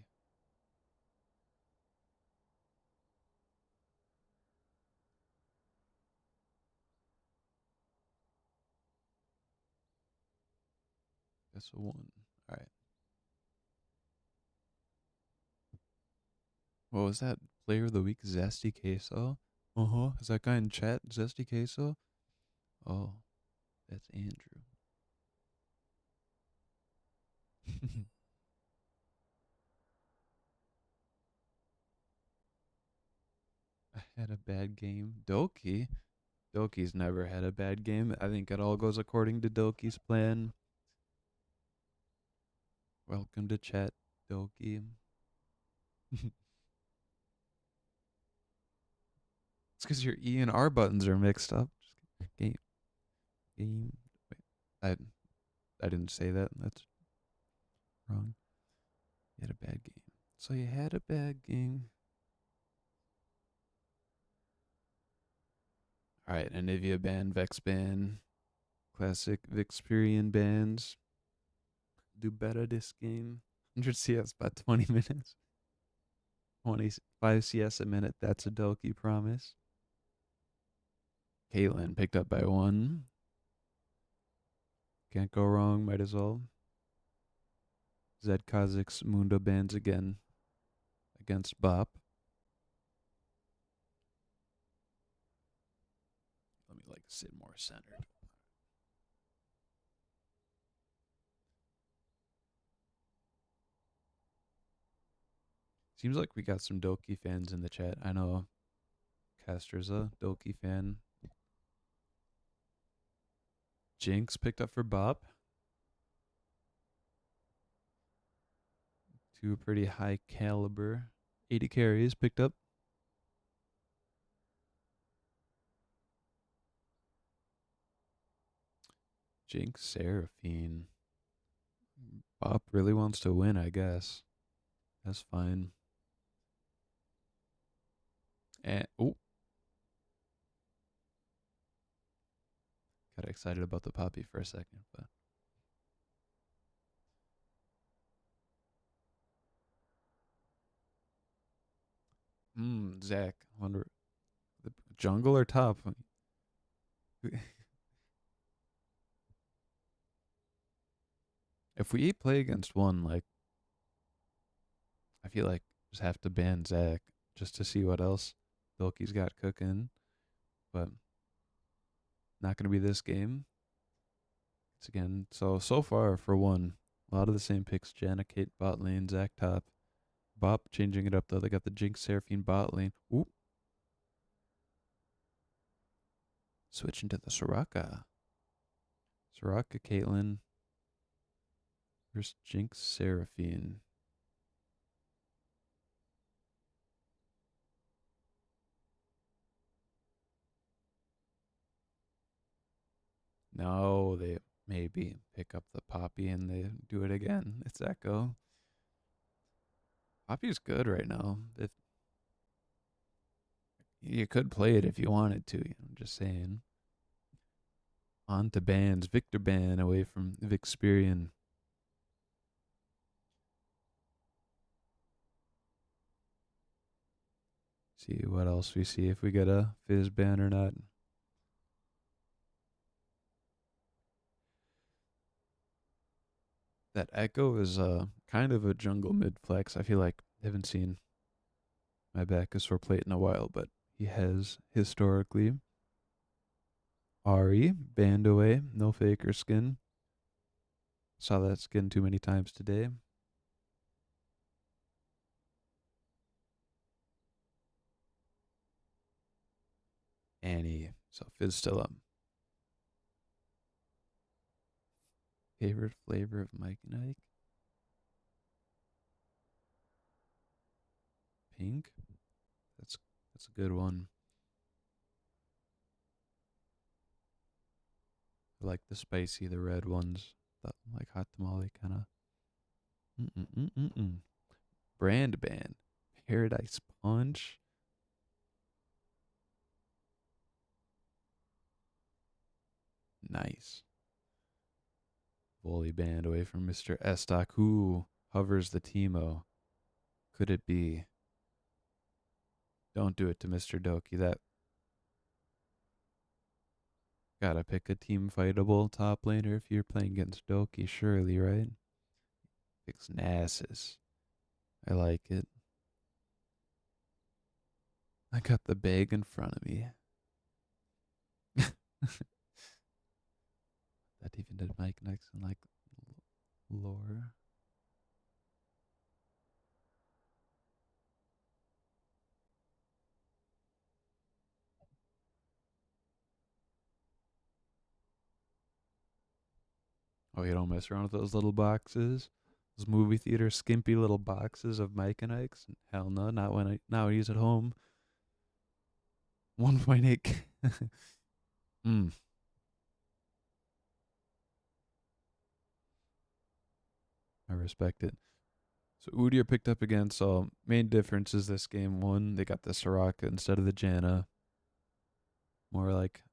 Guess a one. All right. What was that? Player of the week, Zesty Queso. Uh huh. Is that guy in chat, Zesty Queso? Oh, that's Andrew. I had a bad game. Doki. Doki's never had a bad game. I think it all goes according to Doki's plan. Welcome to chat, Doki. It's because your E and R buttons are mixed up. Game, game. Wait, I didn't say that. That's wrong. You had a bad game. So you had a bad game. All right, Anivia ban, Vex ban, classic Vixperian bans. Do better this game. 100 CS by 20 minutes. 25 CS a minute. That's a Doki promise. Caitlyn picked up by one. Can't go wrong. Might as well. Zed Kha'Zix Mundo bans again against BOP. Let me sit more centered. Seems like we got some Doki fans in the chat. I know Caster's a Doki fan. Jinx picked up for BOP. Two pretty high caliber 80 carries picked up. Jinx Seraphine. BOP really wants to win, I guess. That's fine. And got excited about the poppy for a second, but Zach, wonder the jungle or top? If we play against one, I feel like just have to ban Zach just to see what else Doki's got cooking. But not gonna be this game. It's again so far for one. A lot of the same picks. Janna, Kate, bot lane, Zach top. BOP changing it up though. They got the Jinx Seraphine bot lane. Ooh. Switching to the Soraka. Soraka Caitlyn versus Jinx Seraphine. No, they maybe pick up the Poppy and they do it again. It's Echo. Poppy's good right now. If you could play it if you wanted to, I'm just saying. On to bans. Victor ban away from Vixperian. See what else we see if we get a Fizz ban or not. That Echo is kind of a jungle mid flex. I feel like I haven't seen my Bacchus plate in a while, but he has historically. Ari, banned away, no faker skin. Saw that skin too many times today. Annie, so Fizz still up. Favorite flavor of Mike and Ike? Pink? That's that's a good one. I like the spicy, the red ones. That like hot tamale kind of. Mm-mm-mm-mm-mm. Brand ban. Paradise Punch. Nice. Volley band away from Mr. Estock. Who hovers the Timo? Could it be? Don't do it to Mr. Doki. That gotta pick a team fightable top laner if you're playing against Doki, surely, right? Picks Nasus. I like it. I got the bag in front of me. That even did Mike next and like lore. Oh, you don't mess around with those little boxes? Those movie theater skimpy little boxes of Mike and Ike's? Hell no, not when he's at home. 1.8. mm, I respect it. So Udyr picked up again. So main difference is this game one, they got the Soraka instead of the Janna. More like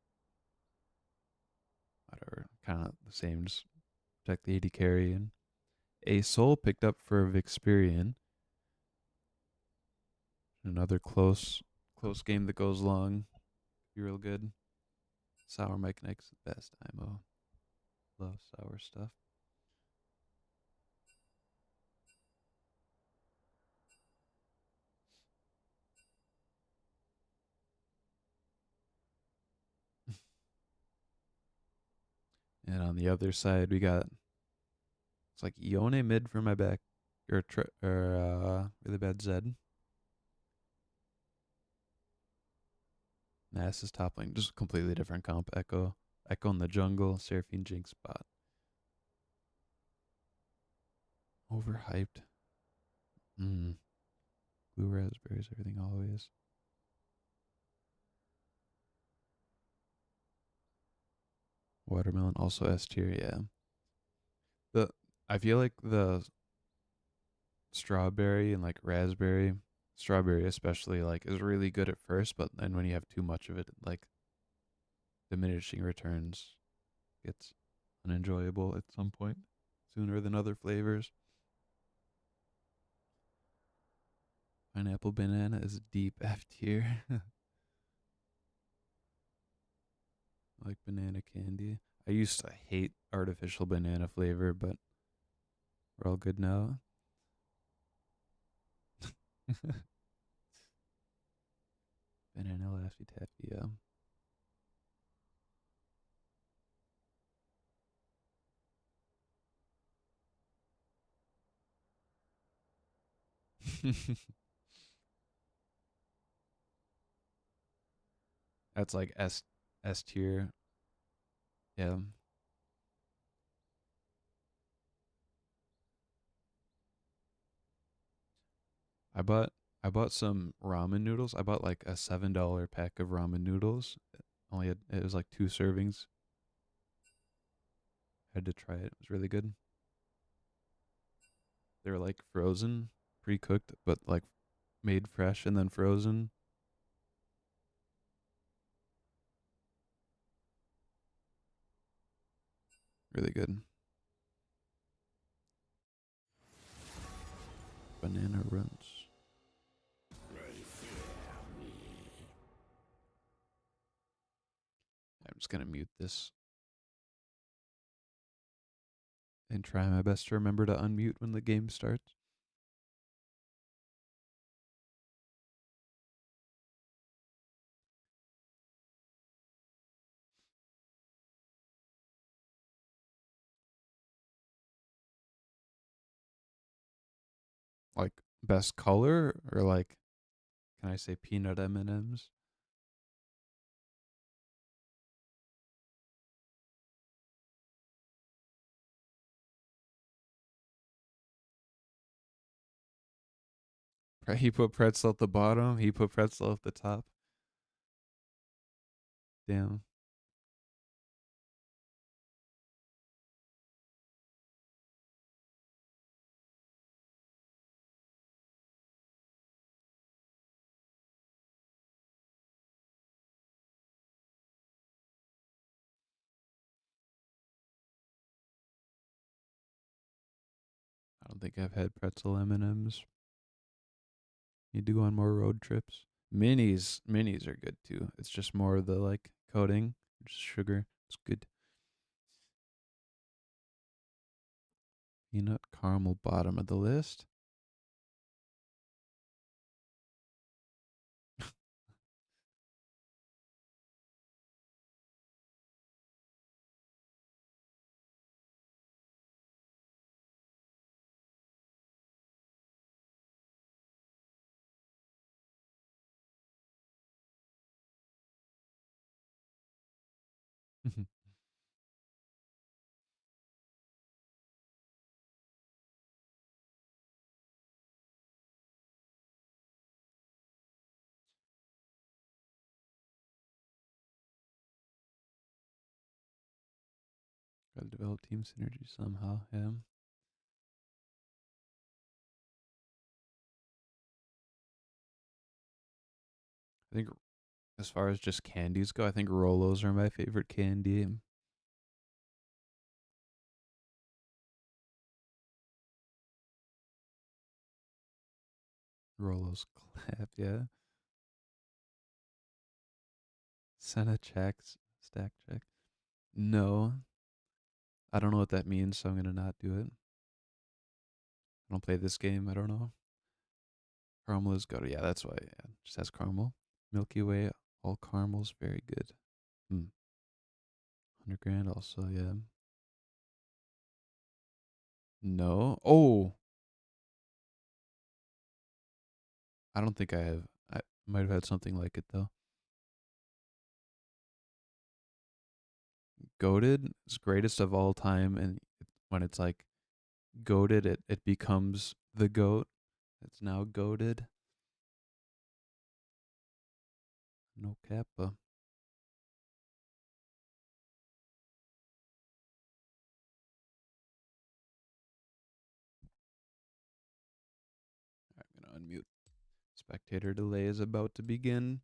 whatever, kind of the same. Just protect the AD carry. And a Soul picked up for Vixperian. Another close game that goes long. Be real good. Sour Mike Nick's the best. IMO. Love sour stuff. And on the other side, we got it's like Ione mid for my back, or really bad Zed. Nasus top lane, just completely different comp. Echo in the jungle, Seraphine Jinx bot. Overhyped. Mm. Blue raspberries, everything always. Watermelon also S tier, yeah. The I feel like the strawberry and like raspberry, strawberry especially like is really good at first, but then when you have too much of it, like diminishing returns gets unenjoyable at some point sooner than other flavors. Pineapple banana is deep F tier. Like banana candy. I used to hate artificial banana flavor, but we're all good now. Banana Laffy Taffy, yeah. That's like S tier. Yeah. I bought I bought some ramen noodles. I bought like a $7 pack of ramen noodles. Only had it was like two servings. Had to try it. It was really good. They were like frozen, pre-cooked, but like made fresh and then frozen. Really good. Banana runs. I'm just gonna mute this. and try my best to remember to unmute when the game starts. Like best color or like can I say peanut M&Ms? He put pretzel at the bottom. He put pretzel at the top. Damn. I don't think I've had pretzel M&Ms. Need to go on more road trips. Minis are good too. It's just more of the like coating, just sugar. It's good. Peanut caramel bottom of the list. Gotta develop team synergy somehow. Yeah. I think as far as just candies go, I think Rolos are my favorite candy. Rolos clap, yeah. Senna checks, stack check. No, I don't know what that means, so I'm gonna not do it. I don't play this game. I don't know. Caramel is good. Yeah, that's why. Yeah, it just has caramel. Milky Way, all caramels, very good. 100 grand also, yeah. No. Oh, I don't think I have. I might have had something like it though. Goated is greatest of all time, and when it's like goaded, it becomes the goat. It's now goaded. No kappa. I'm gonna unmute. Spectator delay is about to begin.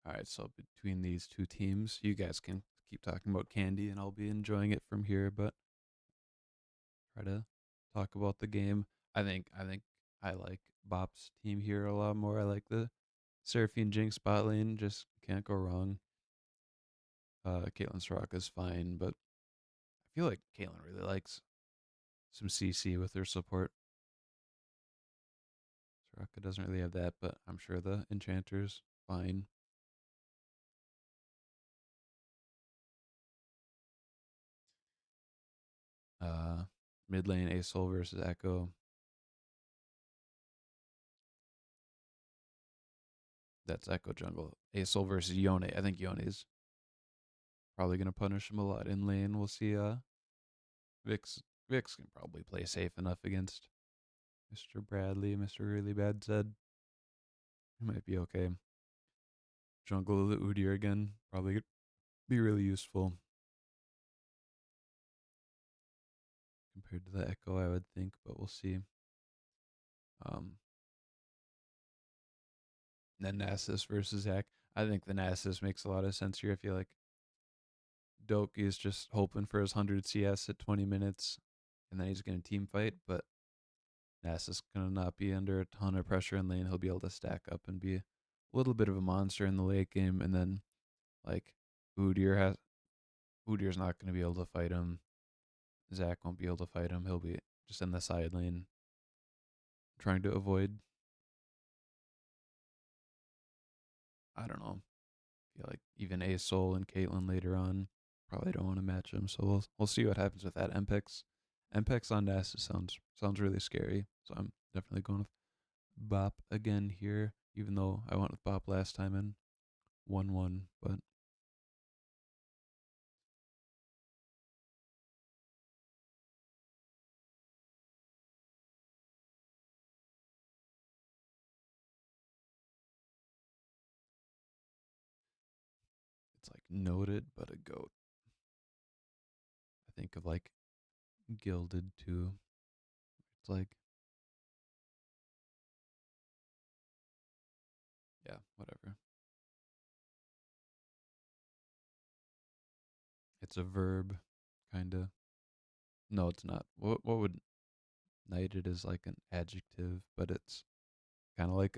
All right, so between these two teams, you guys can keep talking about candy, and I'll be enjoying it from here. But try to talk about the game. I think I like Bop's team here a lot more. I like the Seraphine Jinx bot lane. Just can't go wrong. Caitlyn Soraka's fine, but I feel like Caitlyn really likes some CC with her support. Soraka doesn't really have that, but I'm sure the Enchanter's fine. Uh, Mid lane Asol versus Echo. That's Echo jungle. Asol versus Yone. I think Yone's probably gonna punish him a lot in lane. We'll see. Vix Vix can probably play safe enough against Mr. Bradley. Mr. Really Bad said he might be okay. Jungle the Udyr again probably be really useful compared to the Echo, I would think, but we'll see. Um, then Nasus versus Zac. I think the Nasus makes a lot of sense here. I feel like Doki is just hoping for his 100 CS at 20 minutes, and then he's going to team fight. But Nass is going to not be under a ton of pressure in lane. He'll be able to stack up and be a little bit of a monster in the late game. And then, like, Udyr's not going to be able to fight him. Zach won't be able to fight him. He'll be just in the side lane trying to avoid, I don't know, yeah, like even A Soul and Caitlyn later on. Probably don't want to match him, so we'll see what happens with that. MPEX on Nasus sounds really scary, so I'm definitely going with BOP again here, even though I went with BOP last time and 1-1, but it's like noted but a goat. I think of like Gilded too. It's like, yeah, whatever. It's a verb, kinda. No, it's not. What would knighted is like an adjective, but it's kind of like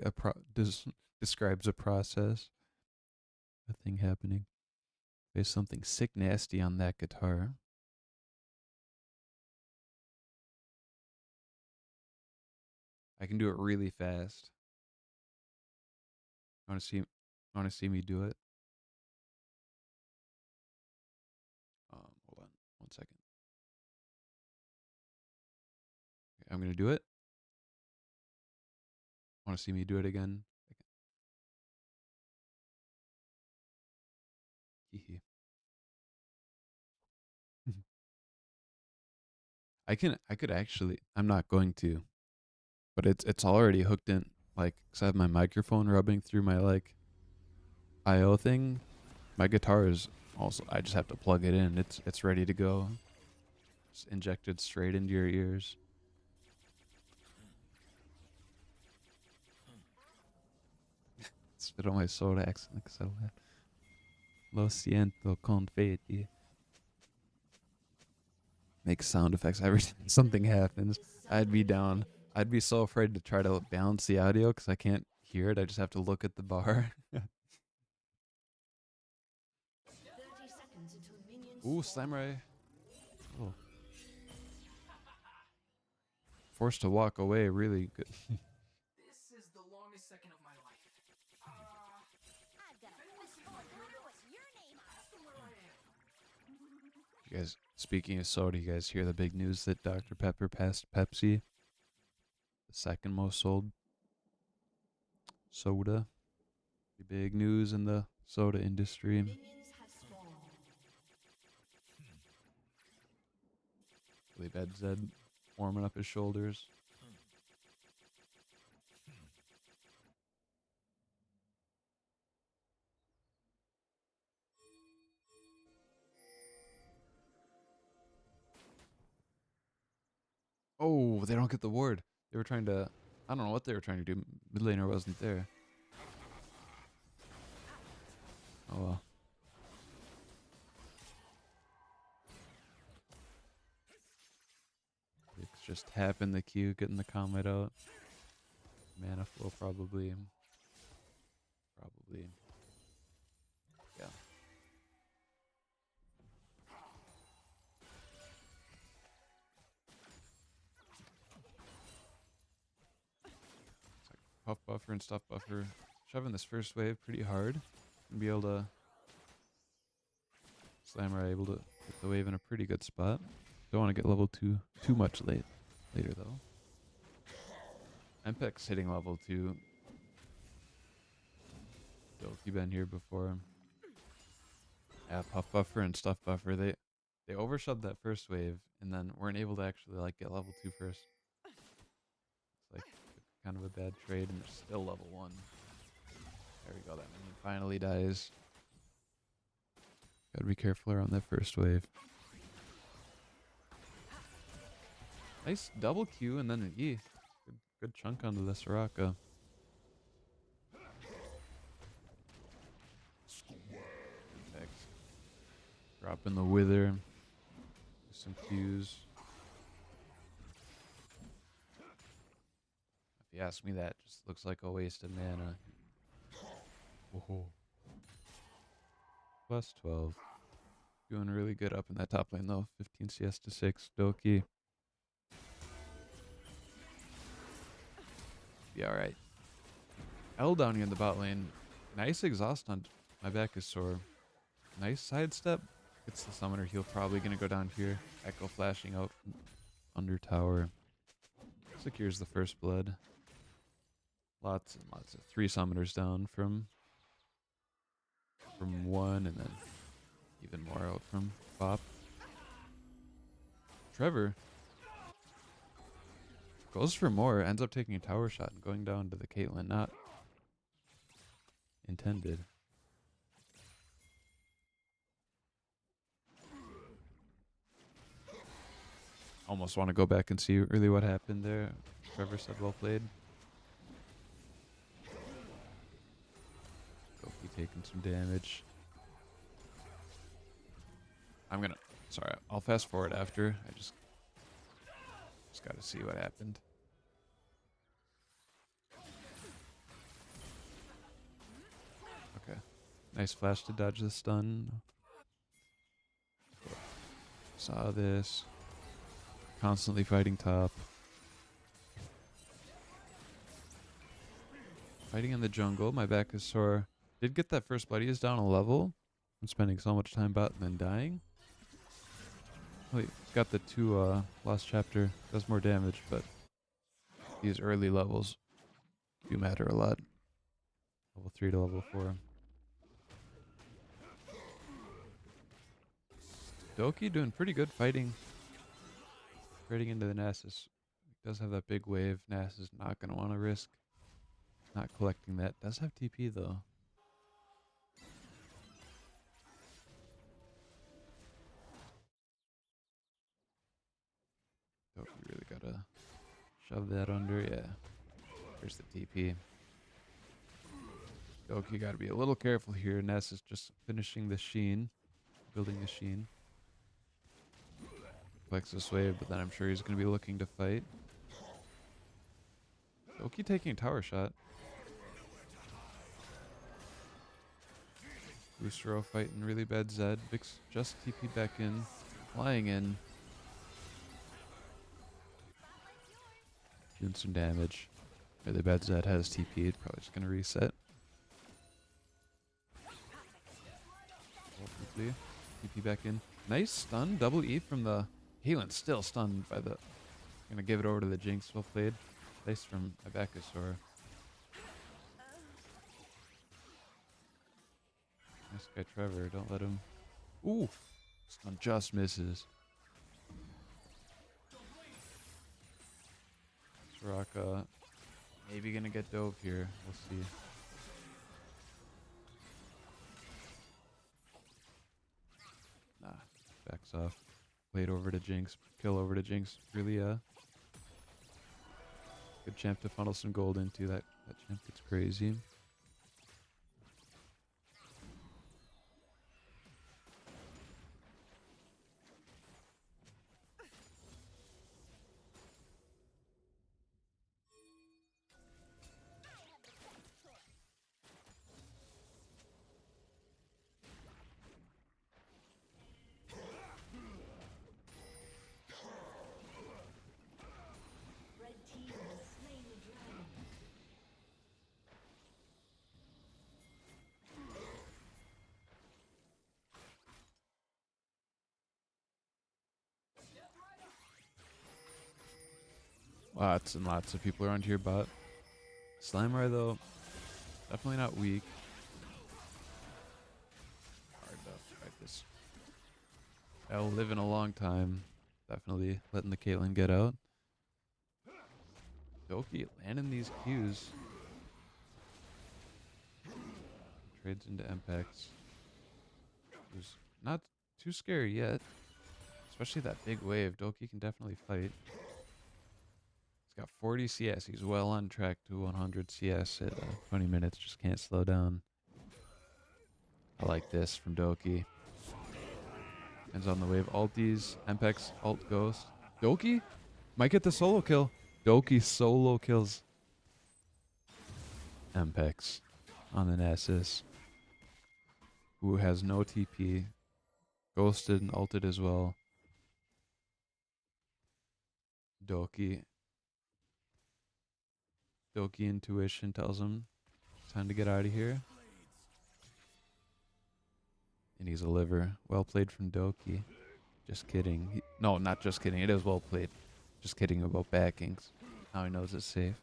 describes a process, a thing happening. There's something sick nasty on that guitar. I can do it really fast. Want to see me do it? Hold on, 1 second. Okay, I'm gonna do it. Want to see me do it again? Okay. I could actually. I'm not going to, but it's already hooked in. Like, cause I have my microphone rubbing through my like I/O thing. My guitar is also. I just have to plug it in. It's ready to go. It's injected straight into your ears. Spit on my soda accent because I laugh. Lo siento confetti. Make sound effects every time something happens. I'd be down. I'd be so afraid to try to balance the audio because I can't hear it. I just have to look at the bar. 30 seconds until minions Ooh, spawn. Samurai. Oh. Forced to walk away. Really good. This is the longest second of my life. I've got a quest for you. What's your name? Ask them where I am. You guys, speaking of soda, you guys hear the big news that Dr. Pepper passed Pepsi? The second most sold soda. Big news in the soda industry. Minions have spawned. Really bad Zed warming up his shoulders. Oh, they don't get the ward. They were trying to. I don't know what they were trying to do. Mid laner wasn't there. Oh well. It's just tapping the Q, getting the comment out. Mana flow probably. Probably. Yeah. It's like puff buffer and stuff buffer. Shoving this first wave pretty hard. And be able to. Slammer able to get the wave in a pretty good spot. Don't want to get level 2 too much later though. MPEX hitting level 2. Doki been here before. Yeah, puff buffer and stuff buffer. They overshoved that first wave and then weren't able to actually like get level 2 first. It's like kind of a bad trade and they're still level 1. There we go, that minion finally dies. Gotta be careful around that first wave. Nice double Q and then an E. Good chunk onto the Soraka. Drop in the Wither. Do some Qs. If you ask me, that just looks like a waste of mana. Whoa. Plus 12. Doing really good up in that top lane though. 15 CS to 6. Doki. Be alright. L down here in the bot lane. Nice exhaust on my back is sore. Nice sidestep. Gets the summoner heal. Probably gonna go down here. Echo flashing out from under tower. Secures the first blood. Lots and lots of 3 summoners down from one, and then even more out from BOP. Trevor goes for more, ends up taking a tower shot and going down to the Caitlyn. Not intended. Almost want to go back and see really what happened there. Trevor said well played. Goki taking some damage. Sorry, I'll fast forward after. I just gotta see what happened. Okay. Nice flash to dodge the stun. Saw this. Constantly fighting top. Fighting in the jungle. My back is sore. Did get that first bloody is down a level. I'm spending so much time bot and then dying. Wait, got the 2 lost chapter. Does more damage, but these early levels do matter a lot. Level 3 to level 4. Doki doing pretty good fighting. Trading into the Nasus. Does have that big wave. Nasus is not going to want to risk not collecting that. Does have TP though. Doki really got to shove that under. Yeah. Here's the TP. Doki got to be a little careful here. Ness is just finishing the Sheen. Building the Sheen. Plexus wave, but then I'm sure he's going to be looking to fight. Doki taking a tower shot. Boostero fighting really bad Zed. Vix just TP back in. Flying in. Doing some damage. Really bad Zed has TP'd. Probably just going to reset. Quickly. TP back in. Nice stun. Double E from the Healing. Still stunned by the... Gonna give it over to the Jinx. Well played. Nice from Abacusaur. Nice guy Trevor. Don't let him... Ooh! Stun just misses. Soraka. Maybe gonna get dove here. We'll see. Nah. Backs off. Played over to Jinx. Kill over to Jinx. Really, good champ to funnel some gold into. That champ gets crazy. Red team has slain the dragon. Lots and lots of people around here, but Slimer though, definitely not weak. Hard to fight this. I'll live in a long time. Definitely letting the Caitlyn get out. Doki landing these Qs. Trades into Impacts. Who's not too scary yet. Especially that big wave. Doki can definitely fight. He's got 40 CS. He's well on track to 100 CS at 20 minutes. Just can't slow down. I like this from Doki. Ends on the wave. Alties. Mpex. Alt Ghost. Doki? Might get the solo kill. Doki solo kills Mpex on the Nessus, who has no TP. Ghosted and ulted as well. Doki. Doki intuition tells him time to get out of here. And he's a liver. Well played from Doki. Just kidding. No, not just kidding. It is well played. Just kidding about backings. Now he knows it's safe.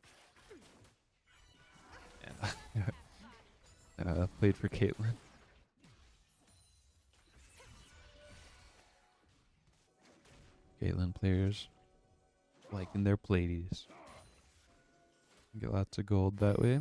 And played for Caitlyn. Caitlyn players liking their platies. Get lots of gold that way.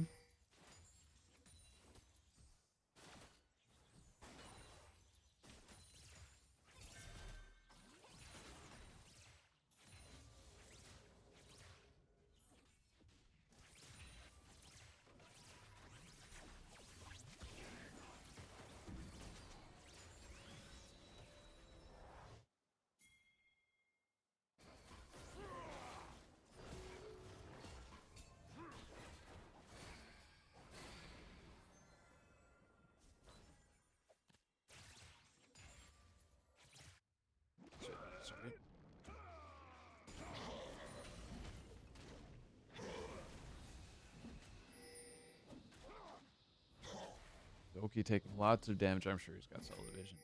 Sorry. Doki taking lots of damage. I'm sure he's got solid vision.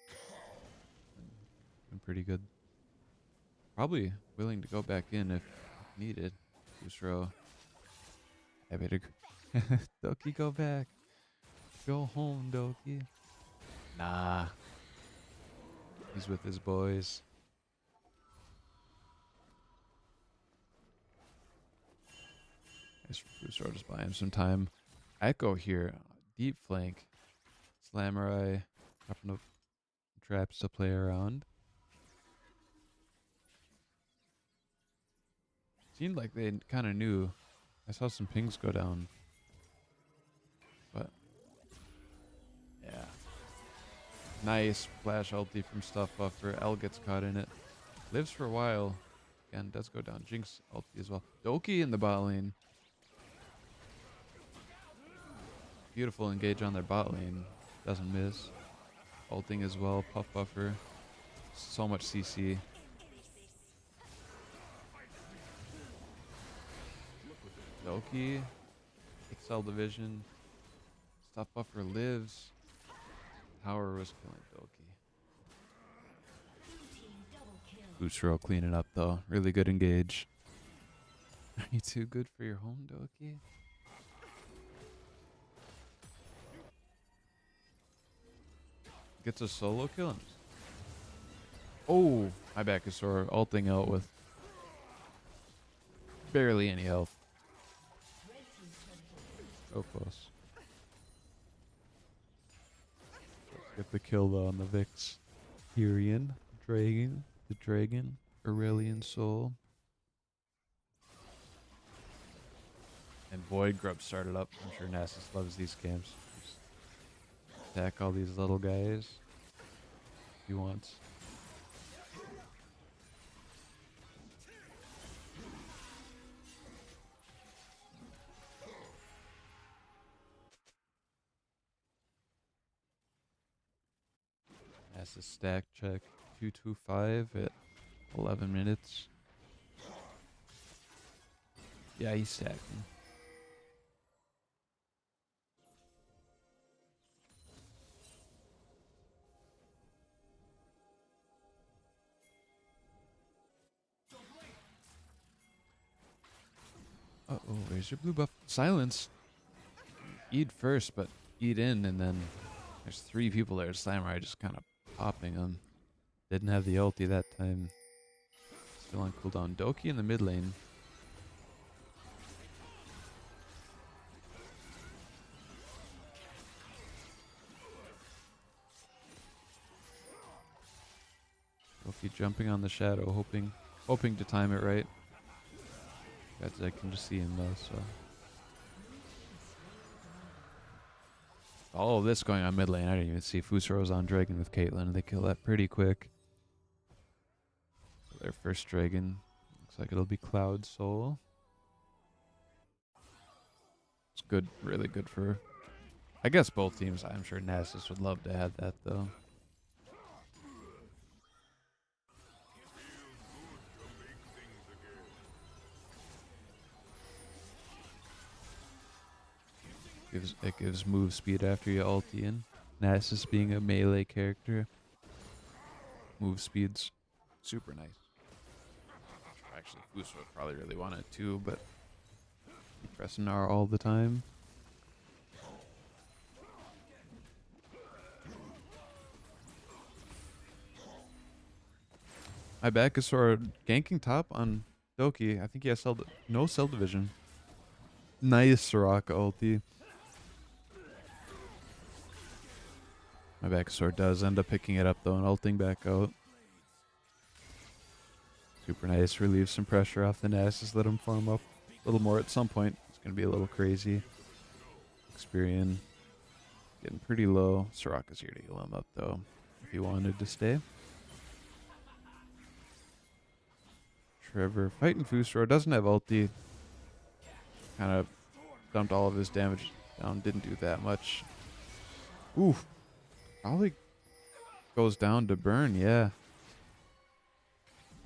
Been pretty good. Probably willing to go back in if needed. Fusro. I better Doki, go back. Go home, Doki. Nah. He's with his boys. Fusro just buy him some time. Echo here. Deep flank. Slamurai. Dropping up traps to play around. Seemed like they kind of knew. I saw some pings go down. But, yeah. Nice flash ulti from Stuff Buffer. L gets caught in it. Lives for a while. Again, does go down. Jinx ulti as well. Doki in the bot lane. Beautiful engage on their bot lane. Doesn't miss. Ulting as well. Puff Buffer. So much CC. Doki. Excel division. Stuff Buffer lives. Tower was killing Doki. Bootsro cleaning up though. Really good engage. Are you too good for your home, Doki? Gets a solo kill. Oh, my back is sore. Ulting out with barely any health. So close. Let's get the kill though on the Vix. Tyrion, Dragon, the Dragon, Aurelian Soul. And Void Grub started up. I'm sure Nasus loves these camps. Just attack all these little guys if he wants. Nasus stack check 225 at 11 minutes. Yeah, he's stacking. Uh-oh, where's your blue buff? Silence. Eat first, but eat in, and then there's 3 people there. Samurai just kind of popping them. Didn't have the ulti that time. Still on cooldown. Doki in the mid lane. Doki jumping on the shadow, hoping to time it right. I can just see him though, so. All of this going on mid lane. I didn't even see Fusro was on Dragon with Caitlyn, and they kill that pretty quick. Their first dragon. Looks like it'll be Cloud Soul. It's good, really good for. I guess both teams. I'm sure Nasus would love to have that though. It gives move speed after you ulti in. Nasus being a melee character, move speed's super nice. Actually, Fuso would probably really want it too, but keep pressing R all the time. My back is sort of ganking top on Doki. I think he has no cell division. Nice Soraka ulti. My back sword does end up picking it up though and ulting back out. Super nice. Relieve some pressure off the Nasus. Let him farm up a little more at some point. It's going to be a little crazy. Experian getting pretty low. Soraka's here to heal him up though if he wanted to stay. Trevor fighting Fusro. Doesn't have ulti. Kind of dumped all of his damage down. Didn't do that much. Oof. Probably goes down to burn, yeah.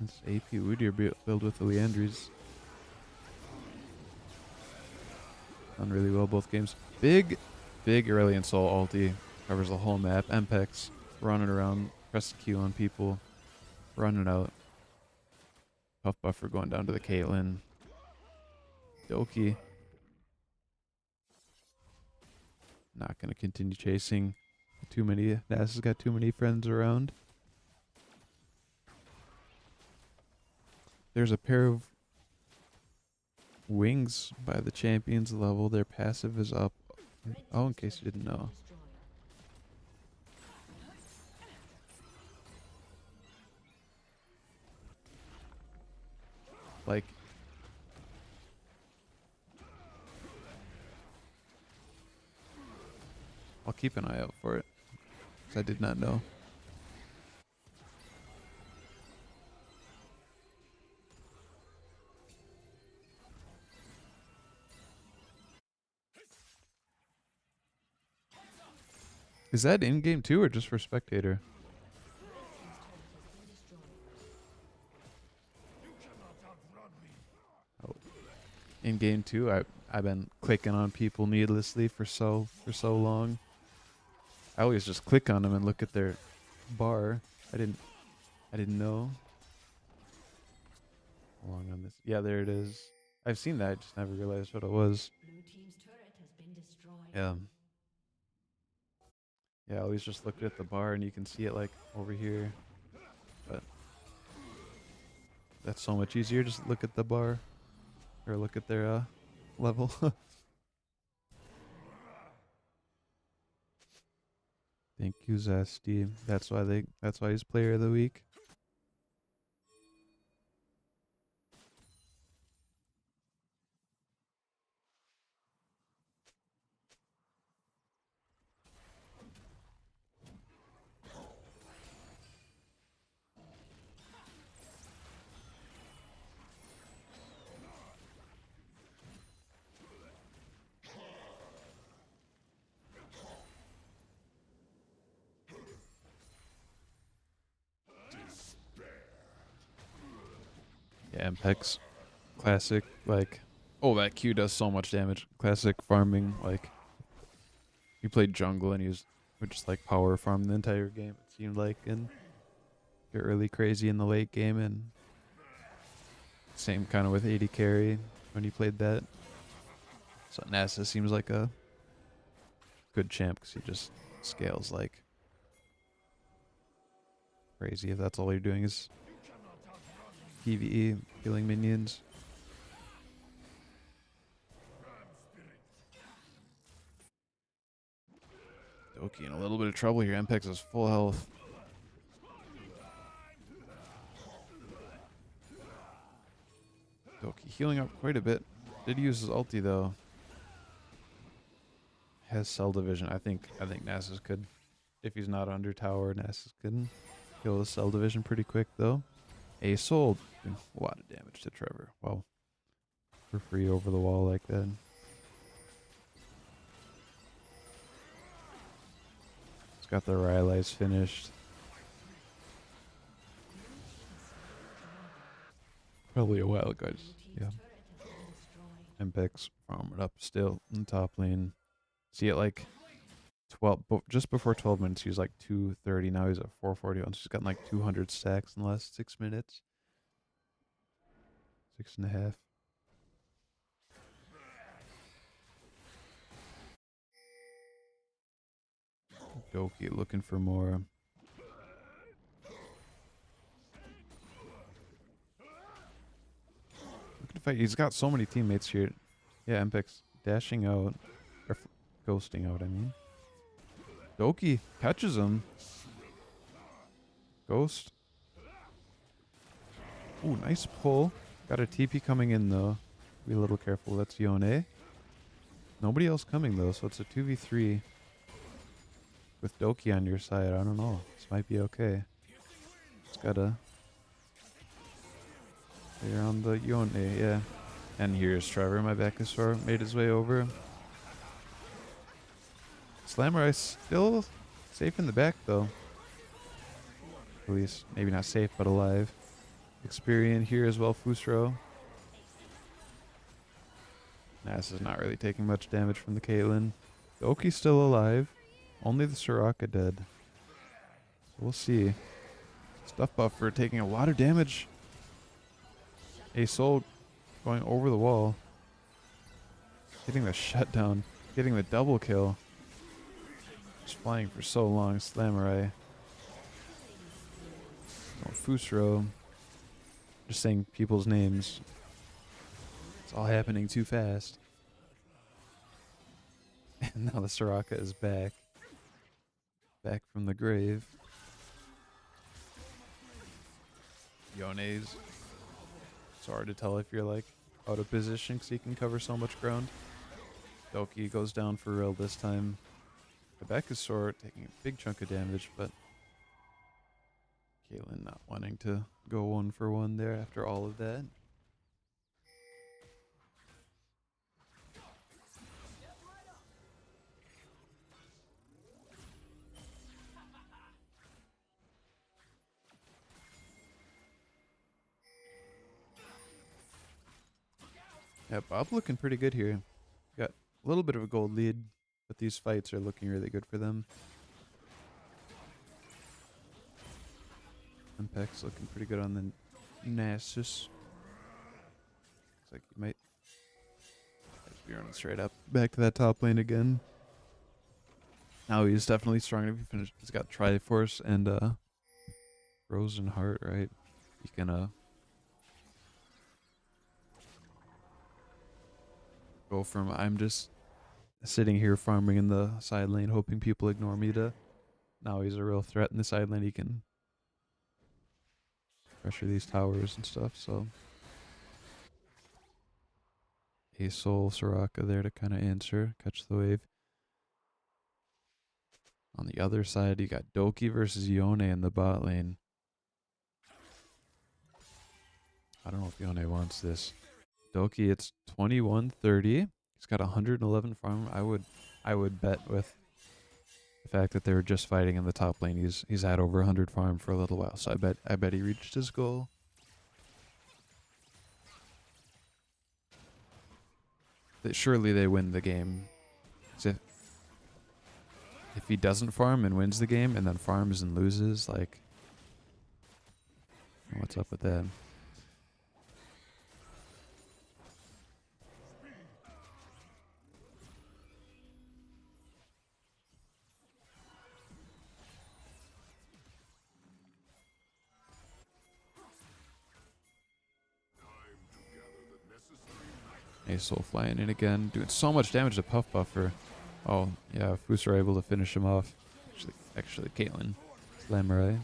This AP Udyr build with the Leandries. Done really well both games. Big Aurelion Soul ulti. Covers the whole map. Mpex running around. Press Q on people. Running out. Puff buffer going down to the Caitlyn. Doki. Not going to continue chasing. Too many. Nasus has got too many friends around. There's a pair of wings by the champions level. Their passive is up. Oh, in case you didn't know. Like, I'll keep an eye out for it. Because I did not know. Is that in-game too, or just for spectator? Oh. In-game too? I've been clicking on people needlessly for so long. I always just click on them and look at their bar. I didn't know. How long on this? Yeah, there it is. I've seen that. I just never realized what it was. Blue team's turret has been destroyed. Yeah. Yeah, I always just look at the bar and you can see it like over here. But that's so much easier. Just look at the bar or look at their level. Thank you, Zesty. That's why he's player of the week. Yeah, Impex. Classic, like, oh, that Q does so much damage. Classic farming, like, he played jungle and would just like power farm the entire game, it seemed like, and get really crazy in the late game, and same kind of with AD carry when he played that. So Nasus seems like a good champ because he just scales like crazy if that's all you're doing is PvE, killing minions. Doki in a little bit of trouble here. Mpex is full health. Doki healing up quite a bit. Did use his ulti though. Has cell division. I think Nasus could, if he's not under tower, Nasus could kill his cell division pretty quick though. A Soul doing a lot of damage to Trevor. Wow. For free over the wall like that. He's got the Rylai's finished. Probably a while, guys. Yeah. Impex farming up still in the top lane. See it like 12, just before 12 minutes, he was like 230. Now he's at 441. So he's gotten like 200 stacks in the last 6 minutes. 6.5. Doki looking for more. Looking to fight. He's got so many teammates here. Yeah, Impex dashing out. Or ghosting out, I mean. Doki catches him. Ghost. Ooh, nice pull. Got a TP coming in though. Be a little careful. That's Yone. Nobody else coming though, so it's a 2v3. With Doki on your side, I don't know. This might be okay. Just gotta stay around the Yone, yeah. And here's Trevor, my back is sore. Made his way over. Slammer still safe in the back though. At least, maybe not safe, but alive. Experian here as well, Fusro. Nass is not really taking much damage from the Caitlyn. Doki's still alive. Only the Soraka dead. So we'll see. Stuff buffer taking a lot of damage. A Soul going over the wall. Getting the shutdown. Getting the double kill. Just flying for so long. Slamurai. Oh, Fusro. Just saying people's names. It's all happening too fast. And now the Soraka is back. Back from the grave. Yone's. It's hard to tell if you're like out of position because he can cover so much ground. Doki goes down for real this time. The back is sore, taking a big chunk of damage, but Caitlyn not wanting to go 1-for-1 there after all of that. Yeah, Bob looking pretty good here. Got a little bit of a gold lead, but these fights are looking really good for them. Impex looking pretty good on the Nasus. Looks like you might be running straight up. Back to that top lane again. Now he's definitely strong enough to finish. He's got Triforce and Frozen Heart, right? He can go from I'm just sitting here farming in the side lane hoping people ignore me to now he's a real threat in the side lane. He can pressure these towers and stuff, so A Soul Soraka there to kind of answer, catch the wave. On the other side, you got Doki versus Yone in the bot lane. I don't know if Yone wants this. Doki, it's 21-30. He's got 111 farm. I would bet with the fact that they were just fighting in the top lane. He's had over 100 farm for a little while, so I bet he reached his goal. Surely they win the game. If he doesn't farm and wins the game and then farms and loses, like, what's up with that? A Soul flying in again, doing so much damage to Puff Buffer. Oh, yeah, Fus are able to finish him off. Actually, Caitlyn. Slamurai.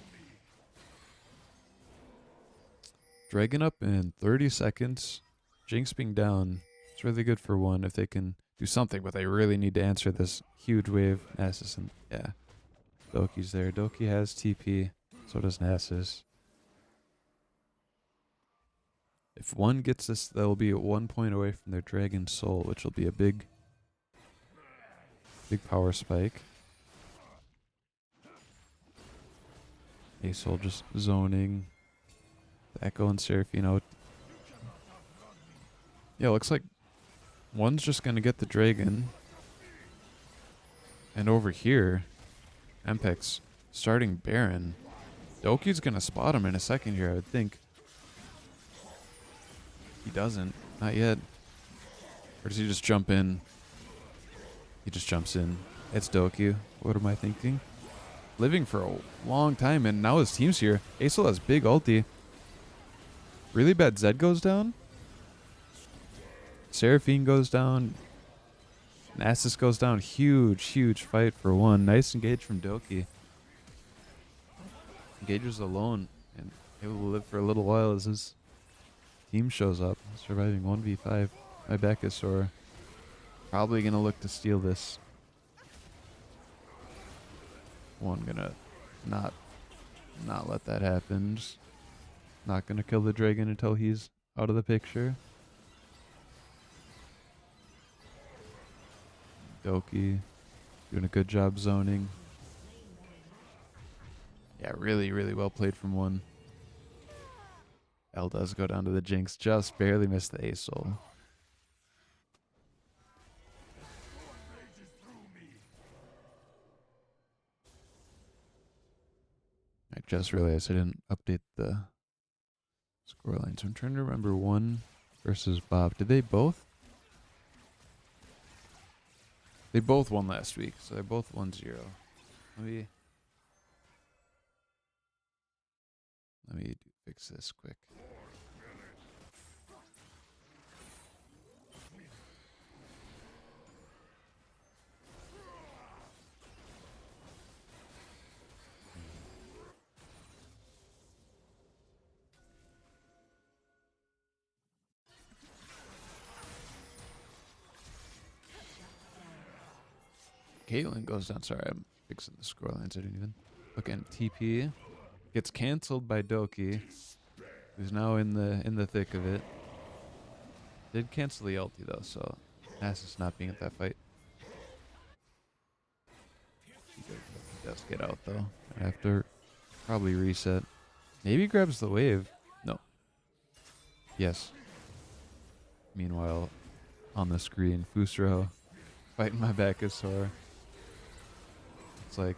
Dragon up in 30 seconds. Jinx being down. It's really good for one if they can do something, but they really need to answer this huge wave. Nasus and, yeah. Doki's there. Doki has TP. So does Nasus. If one gets this, they'll be at 1 point away from their Dragon Soul, which will be a big power spike. Ace just zoning. Echo and Seraphine out. Yeah, looks like one's just gonna get the dragon. And over here, Mpex starting Baron. Doki's gonna spot him in a second here, I would think. He doesn't. Not yet. Or does he just jump in? He just jumps in. It's Doki. What am I thinking? Living for a long time, and now his team's here. Acel has big ulti. Really bad Zed goes down. Seraphine goes down. Nasus goes down. Huge fight for one. Nice engage from Doki. Engager's alone and able to live for a little while as his team shows up. Surviving 1v5. My back is sore. Probably gonna look to steal this. One gonna not let that happen. Just not gonna kill the dragon until he's out of the picture. Doki doing a good job zoning. Yeah, really well played from one. L does go down to the Jinx. Just barely missed the Acel. I just realized I didn't update the scoreline, so I'm trying to remember one versus Bob. Did they both? They both won last week, so they're both 1-0. Let me fix this quick. Caitlyn goes down. Sorry, I'm fixing the scorelines. I didn't even look at TP. Gets canceled by Doki, who's now in the thick of it. Did cancel the ulti though, so Nasus not being at that fight. He does get out though. After probably reset. Maybe grabs the wave. No. Yes. Meanwhile, on the screen, Fusro fighting my back is sore. It's like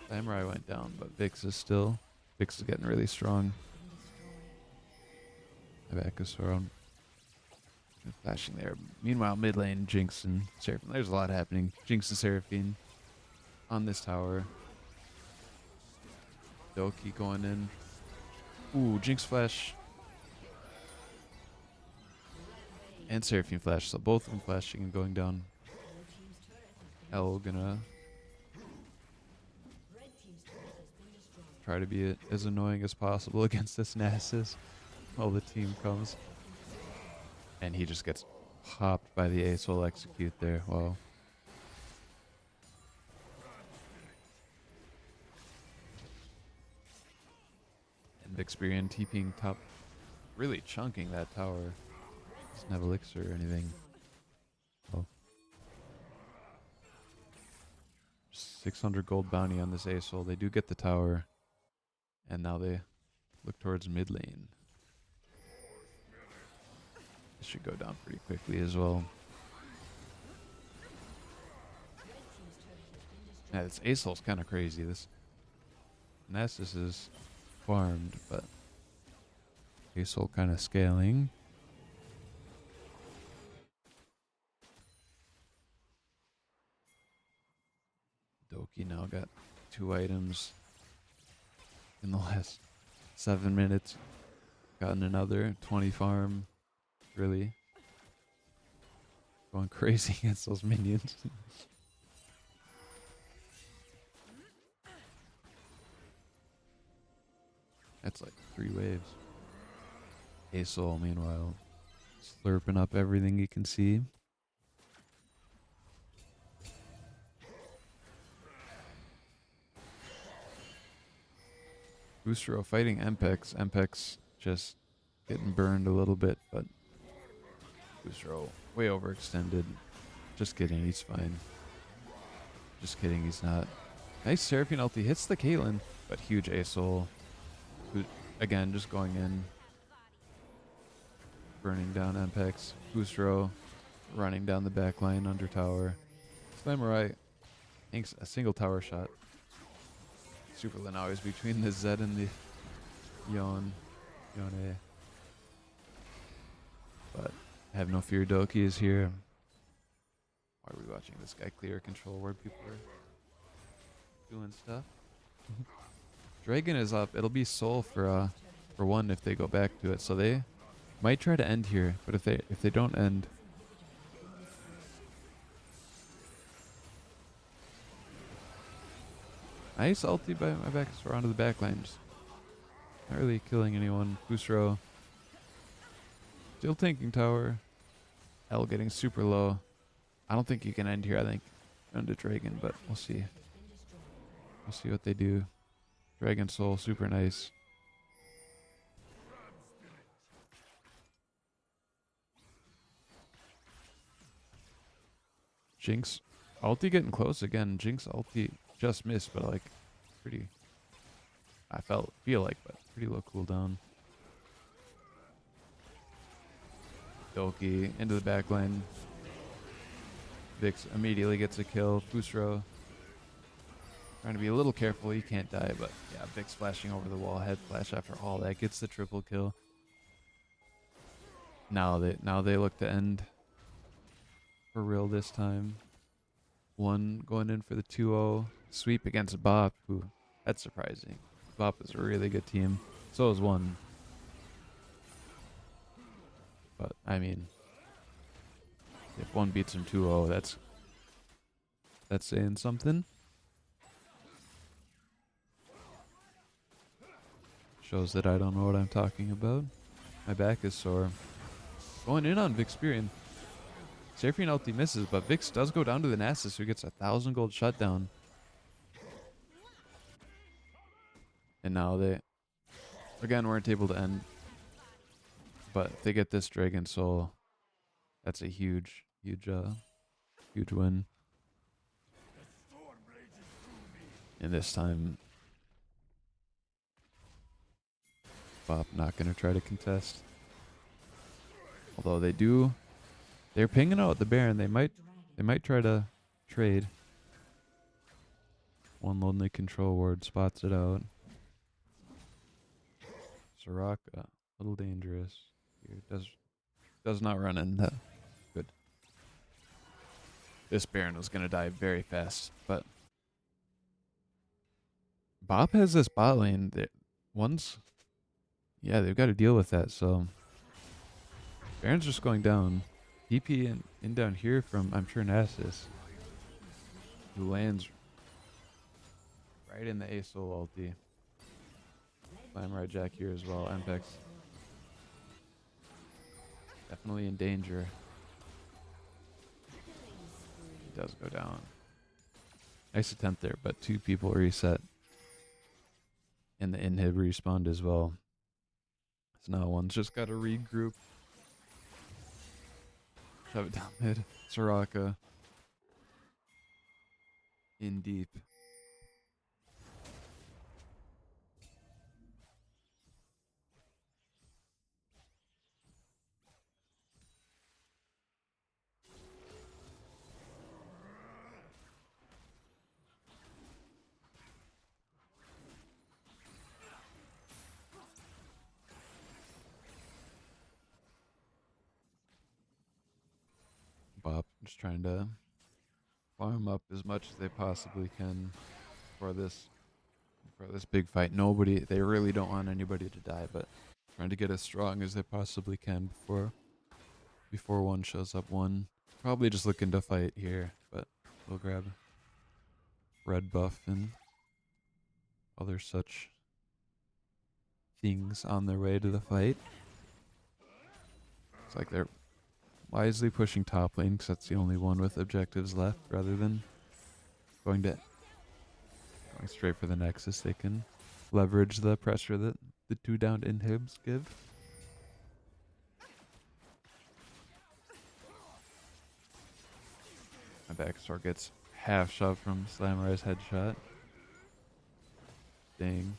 Samurai went down, but Vix is getting really strong. My back is sore. I'm flashing there. Meanwhile, mid lane, Jinx and Seraphine. There's a lot happening. Jinx and Seraphine on this tower. Doki going in. Ooh, Jinx flash. And Seraphine flash, so both of them flashing and going down. L gonna try to be as annoying as possible against this Nasus while the team comes. And he just gets popped by the Acel execute there. Wow. And Vixperian TPing top, really chunking that tower. Doesn't have elixir or anything. Oh. 600 gold bounty on this Acel. They do get the tower. And now they look towards mid lane. This should go down pretty quickly as well. Yeah, this Acel's kind of crazy. This Nasus is farmed, but Acel kind of scaling. Doki now got 2 items in the last 7 minutes. Gotten another 20 farm. Really going crazy against those minions. That's like 3 waves. Acel, meanwhile, slurping up everything he can see. Boostro fighting Mpex. Mpex just getting burned a little bit, but Busro way overextended. Just kidding, he's fine. Just kidding, he's not. Nice Seraphine ulti hits the Caitlyn, but huge ASOL. Who, again, just going in. Burning down Mpex. Busro running down the back line under tower. Samurai inks a single tower shot. Superlin always between the Zed and the Yone. But have no fear, Doki is here. Why are we watching this guy clear control where people are doing stuff? Dragon is up. It'll be Soul for one if they go back to it. So they might try to end here, but if they don't end. Nice ulti by my back onto the back line. Just not really killing anyone. Busro still tanking tower. L getting super low. I don't think you can end here. I think end to Dragon, but we'll see. We'll see what they do. Dragon Soul, super nice. Jinx ulti getting close again. Jinx ulti just missed, but like pretty. I feel like, but pretty low cooldown. Doki into the back lane. Vix immediately gets a kill. Busro trying to be a little careful. He can't die, but yeah, Vix flashing over the wall. Head flash after all that gets the triple kill. Now they look to end for real this time. One going in for the 2-0 sweep against BOP. Ooh, that's surprising. BOP is a really good team. So is one. But I mean, if one beats him 2-0, that's saying something. Shows that I don't know what I'm talking about. My back is sore. Going in on Vixperian. Seraphine ulti misses, but Vix does go down to the Nasus, who gets 1,000 gold shutdown. And now they, again, weren't able to end. But if they get this Dragon Soul, that's a huge win. And this time, BOP not going to try to contest. Although they're pinging out the Baron. They might try to trade. One lonely control ward spots it out. Soraka, a little dangerous. Here does not run in that. Good. This Baron was gonna die very fast, but BOP has this bot lane that they've got to deal with that. So Baron's just going down. DP in down here from, I'm sure, Nasus, who lands right in the ASOL ulti. Samurai Jack here as well. Mpex definitely in danger. He does go down. Nice attempt there, but 2 people reset. And the inhib respawned as well. So now one's just got to regroup. Shove it down mid. Soraka in deep. BOP just trying to farm up as much as they possibly can for this big fight. They really don't want anybody to die, but trying to get as strong as they possibly can before one shows up. One probably just looking to fight here, but we'll grab red buff and other such things on their way to the fight. It's like they're wisely pushing top lane because that's the only one with objectives left, rather than going straight for the Nexus. They can leverage the pressure that the 2 down inhibs give. My backstore gets half shot from Slammer's headshot. Dang.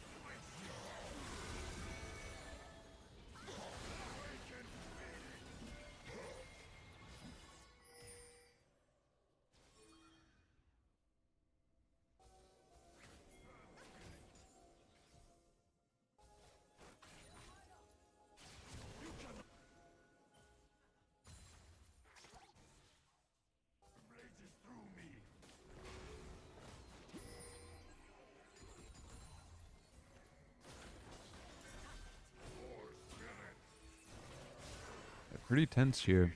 Pretty tense here.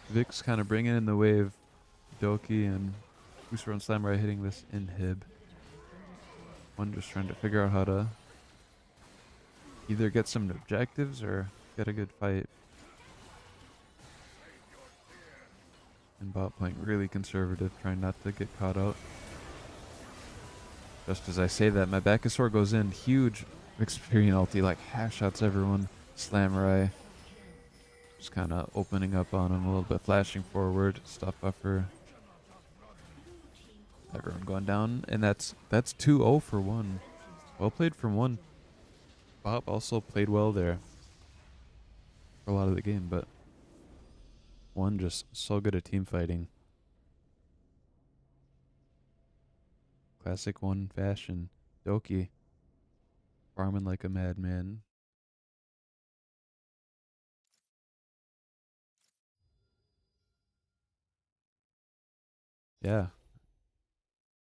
Vic's kind of bringing in the wave. Doki and Booster and Slammer hitting this inhib. One just trying to figure out how to either get some objectives or get a good fight. And Bot playing really conservative, trying not to get caught out. Just as I say that, my Backusaur goes in. Huge Experian ulti, like half shots everyone. Slammerai just kind of opening up on him a little bit, flashing forward, stuff buffer. Everyone going down, and that's 2-0 for 1. Well played from 1. Bob also played well there for a lot of the game, but 1 just so good at team fighting. Classic 1 fashion. Doki farming like a madman. Yeah.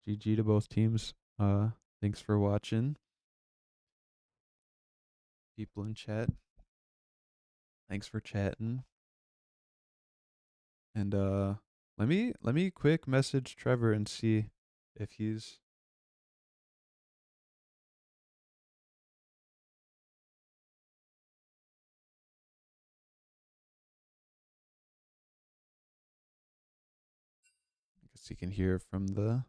GG to both teams. Thanks for watching. People in chat. Thanks for chatting. And let me quick message Trevor and see if he's I guess he can hear from the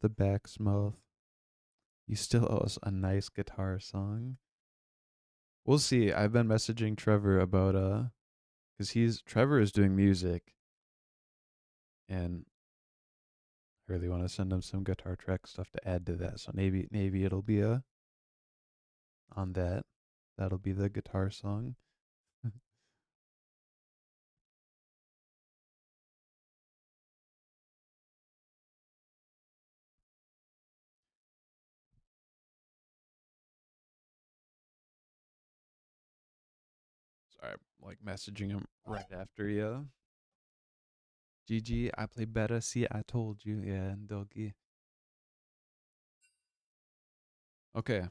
back's mouth. You still owe us a nice guitar song. We'll see. I've been messaging Trevor about because Trevor is doing music, and I really want to send him some guitar track stuff to add to that. So maybe it'll be on that. That'll be the guitar song. Sorry, I'm like messaging him right after you. GG, I play better. See, I told you. Yeah, Dogi. Okay.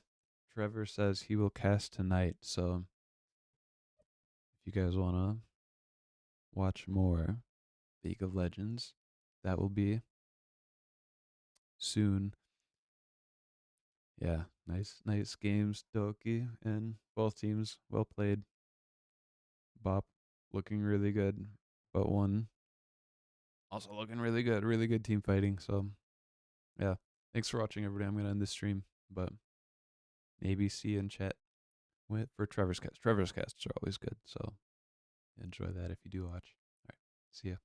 Trevor says he will cast tonight, so if you guys want to watch more League of Legends, that will be soon. Yeah, nice games, Doki, and both teams well played. Bop looking really good, but 1 also looking really good team fighting. So yeah, thanks for watching, everybody. I'm gonna end this stream, but maybe see you in chat for Trevor's cast. Trevor's casts are always good, so enjoy that if you do watch. All right, see ya.